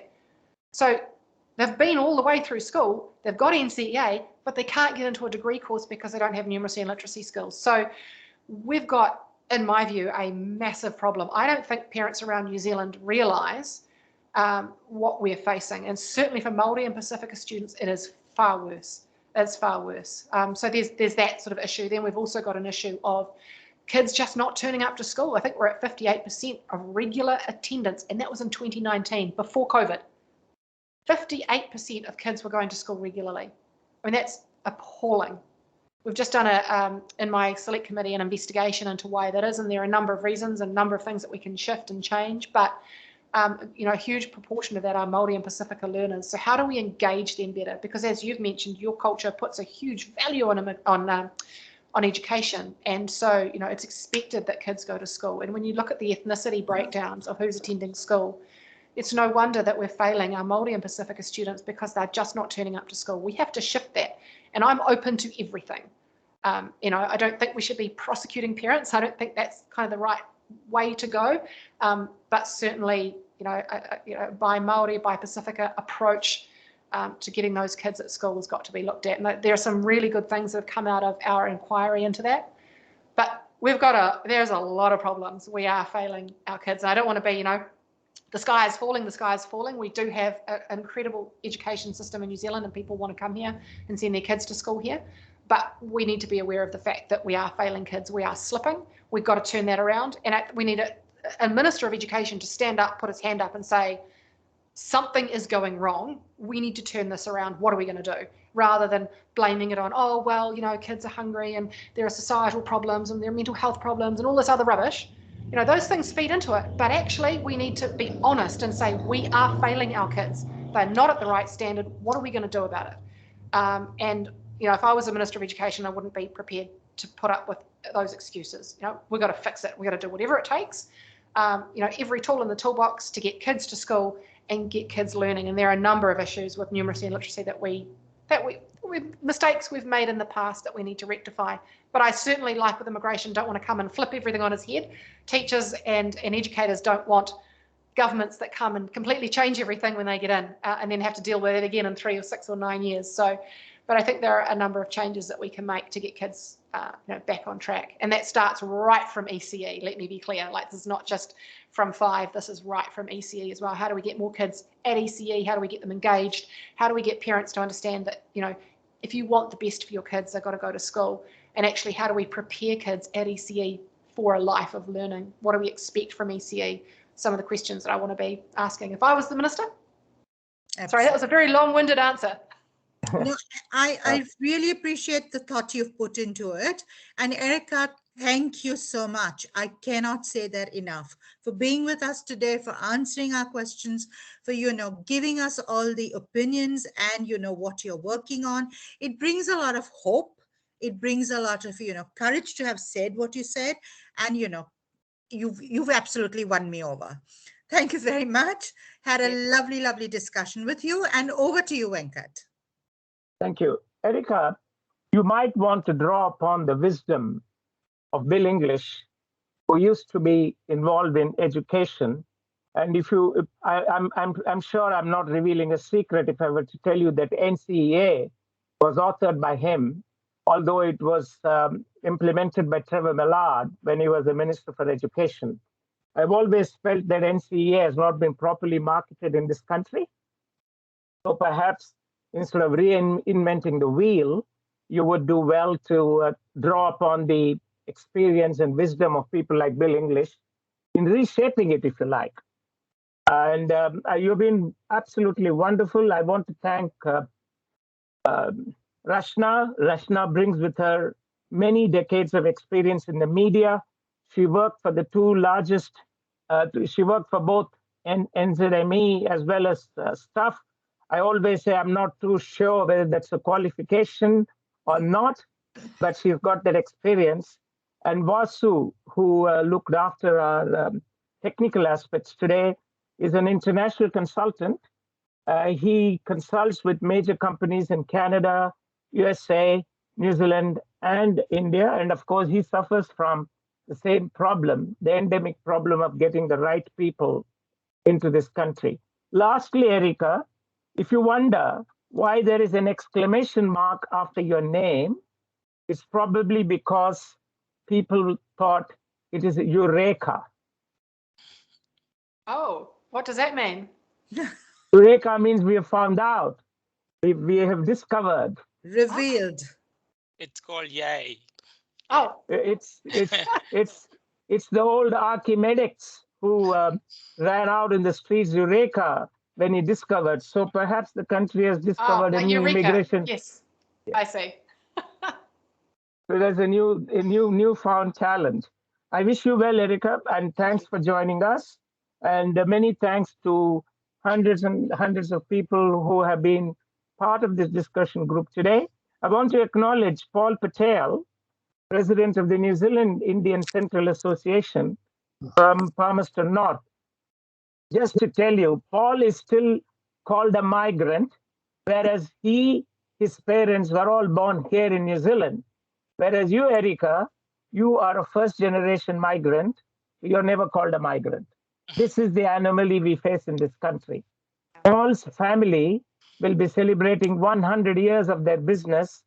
So they've been all the way through school, they've got NCEA, but they can't get into a degree course because they don't have numeracy and literacy skills. So we've got, in my view, a massive problem. I don't think parents around New Zealand realise what we're facing. And certainly for Māori and Pacifica students, it is far worse. It's far worse. So there's that sort of issue. Then we've also got an issue of kids just not turning up to school. I think we're at 58% of regular attendance, and that was in 2019, before COVID. 58% of kids were going to school regularly. I mean, that's appalling. We've just done in my select committee an investigation into why that is, and there are a number of reasons and a number of things that we can shift and change, but a huge proportion of that are Māori and Pacifica learners. So how do we engage them better? Because as you've mentioned, your culture puts a huge value on education, and so it's expected that kids go to school. And when you look at the ethnicity breakdowns of who's attending school, it's no wonder that we're failing our Māori and Pacifica students because they're just not turning up to school. We have to shift that. And I'm open to everything. I don't think we should be prosecuting parents. I don't think that's kind of the right way to go. But certainly, by Māori, by Pacifica approach to getting those kids at school has got to be looked at. And there are some really good things that have come out of our inquiry into that. But there's a lot of problems. We are failing our kids. And I don't want to be, the sky is falling, the sky is falling. We do have an incredible education system in New Zealand, and people want to come here and send their kids to school here. But we need to be aware of the fact that we are failing kids. We are slipping. We've got to turn that around. And we need a Minister of Education to stand up, put his hand up and say, something is going wrong. We need to turn this around. What are we going to do? Rather than blaming it on, oh, well, kids are hungry and there are societal problems and there are mental health problems and all this other rubbish. Those things feed into it, but actually we need to be honest and say we are failing our kids. They're not at the right standard. What are we going to do about it? And if I was a Minister of Education, I wouldn't be prepared to put up with those excuses. We've got to fix it. We've got to do whatever it takes. Every tool in the toolbox to get kids to school and get kids learning. And there are a number of issues with numeracy and literacy that mistakes we've made in the past that we need to rectify. But I certainly, like with immigration, don't want to come and flip everything on its head. Teachers and educators don't want governments that come and completely change everything when they get in and then have to deal with it again in 3 or 6 or 9 years. But I think there are a number of changes that we can make to get kids back on track. And that starts right from ECE, let me be clear. This is not just from 5, this is right from ECE as well. How do we get more kids at ECE? How do we get them engaged? How do we get parents to understand that, if you want the best for your kids, they've got to go to school. And actually, how do we prepare kids at ECE for a life of learning? What do we expect from ECE? Some of the questions that I want to be asking if I was the minister. Absolutely. Sorry, that was a very long-winded answer. No, I really appreciate the thought you've put into it. And Erica, thank you so much. I cannot say that enough for being with us today, for answering our questions, for, giving us all the opinions and, what you're working on. It brings a lot of hope. It brings a lot of, courage to have said what you said. And, you've absolutely won me over. Thank you very much. Had a lovely, lovely discussion with you. And over to you, Venkat. Thank you. Erica, you might want to draw upon the wisdom of Bill English, who used to be involved in education. And I'm sure I'm not revealing a secret if I were to tell you that NCEA was authored by him, although it was implemented by Trevor Millard when he was the Minister for Education. I've always felt that NCEA has not been properly marketed in this country. So perhaps instead of reinventing the wheel, you would do well to draw upon the experience and wisdom of people like Bill English in reshaping it, if you like. And you've been absolutely wonderful. I want to thank Rashna. Rashna brings with her many decades of experience in the media. She worked for the two largest, she worked for both NZME as well as Stuff. I always say I'm not too sure whether that's a qualification or not, but she's got that experience. And Vasu, who looked after our technical aspects today, is an international consultant. He consults with major companies in Canada, USA, New Zealand, and India. And of course, he suffers from the same problem, the endemic problem of getting the right people into this country. Lastly, Erica, if you wonder why there is an exclamation mark after your name, it's probably because people thought it is Eureka. Oh, what does that mean? Eureka means we have found out. We have discovered. Revealed. It's called yay. Oh, It's the old Archimedes who ran out in the streets, Eureka, when he discovered. So perhaps the country has discovered a like new Eureka. immigration. Yes, I see. So there's a newfound talent. I wish you well, Erica, and thanks for joining us. And many thanks to hundreds and hundreds of people who have been part of this discussion group today. I want to acknowledge Paul Patel, President of the New Zealand Indian Central Association from Palmerston North. Just to tell you, Paul is still called a migrant, whereas his parents were all born here in New Zealand. Whereas you, Erica, you are a first-generation migrant. You're never called a migrant. This is the anomaly we face in this country. Paul's family will be celebrating 100 years of their business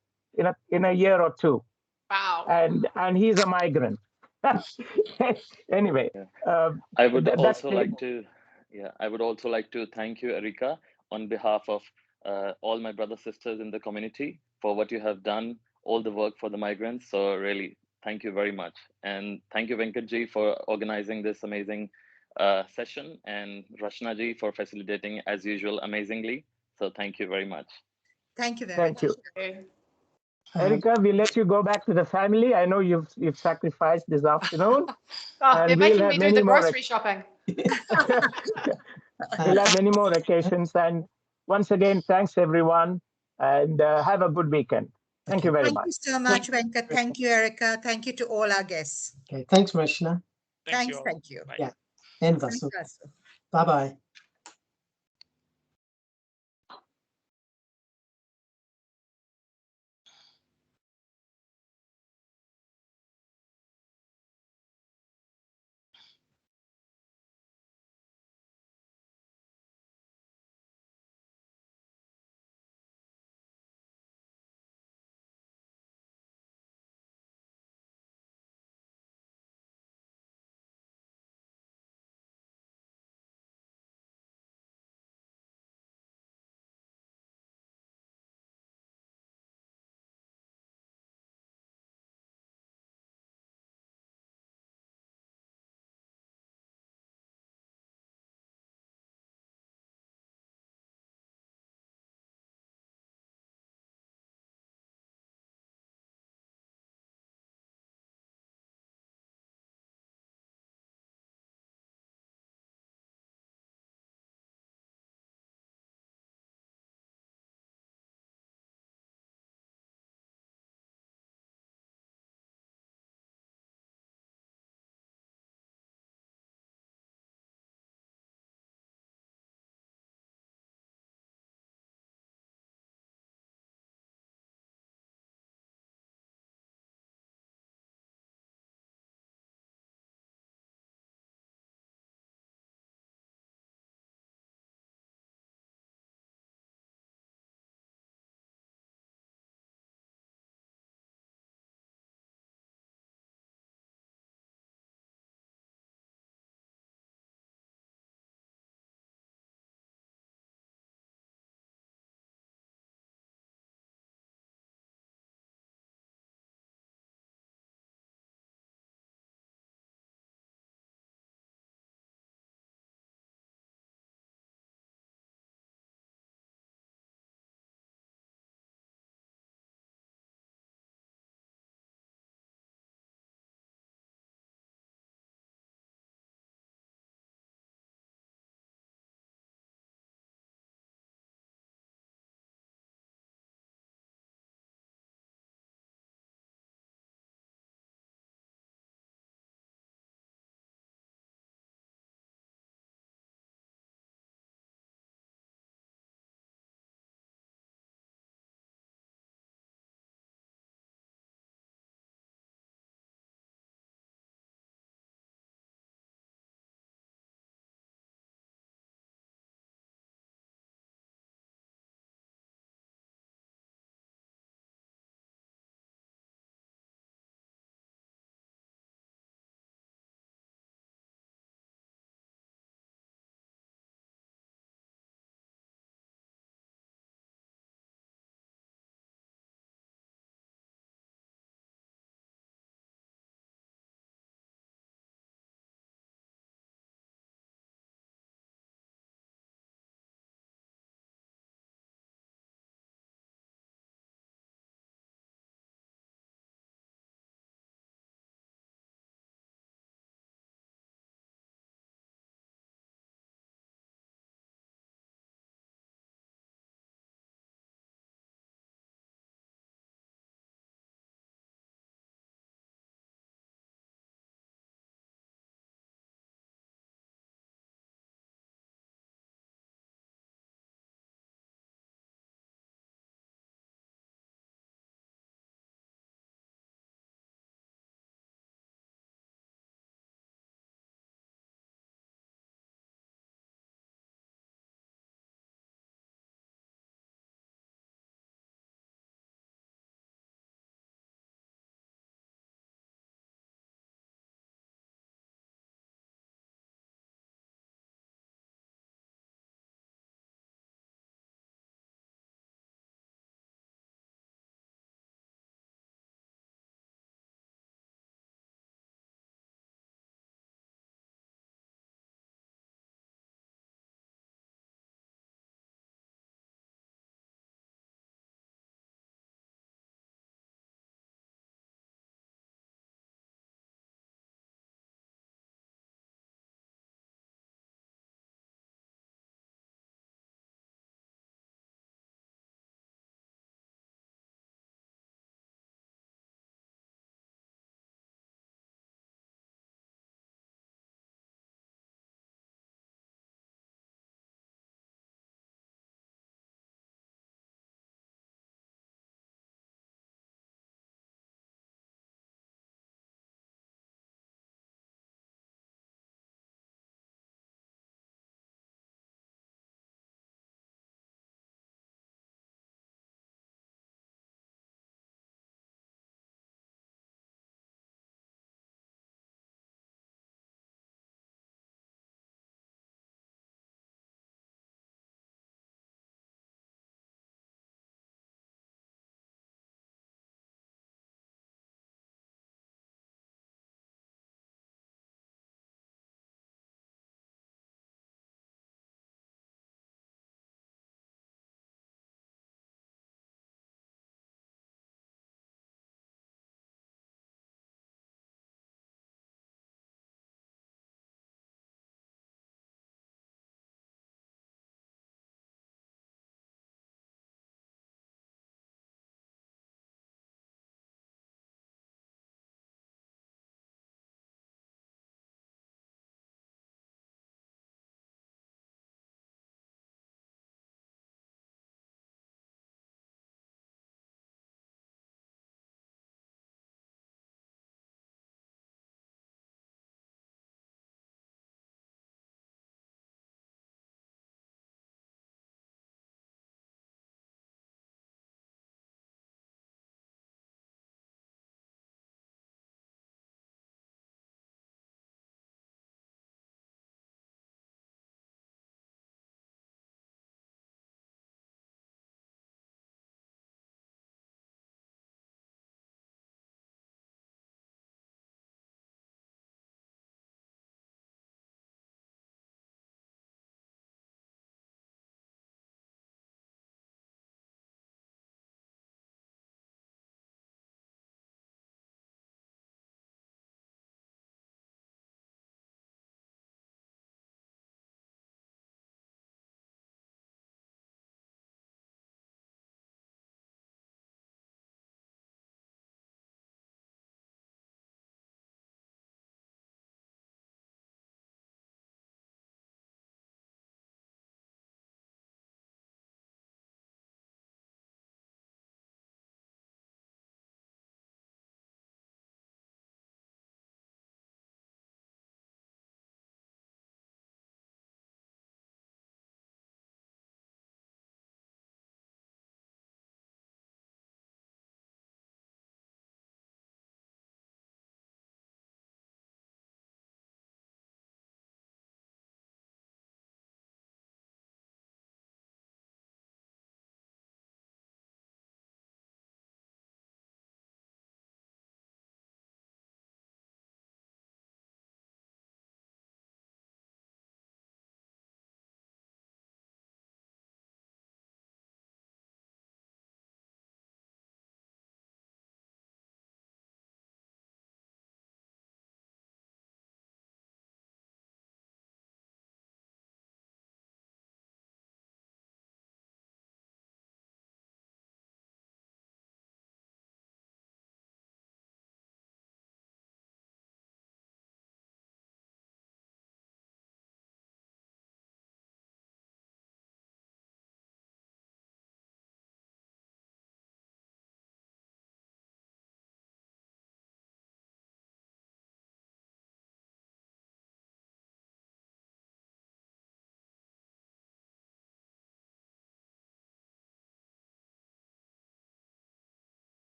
in a year or two. Wow. And he's a migrant. Anyway, I would also like to thank you, Erica, on behalf of all my brothers sisters in the community for what you have done, all the work for the migrants. So really, thank you very much. And thank you, Venkatji, for organizing this amazing session, and Rashna ji for facilitating as usual amazingly. So thank you very much. Thank you very much. Thank you. Erica, we let you go back to the family. I know you've sacrificed this afternoon. They're making me do the grocery shopping. We'll have many more occasions. And once again, thanks everyone, and have a good weekend. Thank you very much. Thank you so much, Venkat. Thank you, Erica. Thank you to all our guests. Okay, thanks, Rashna. Thank you. Yeah, and Vasu. Bye-bye.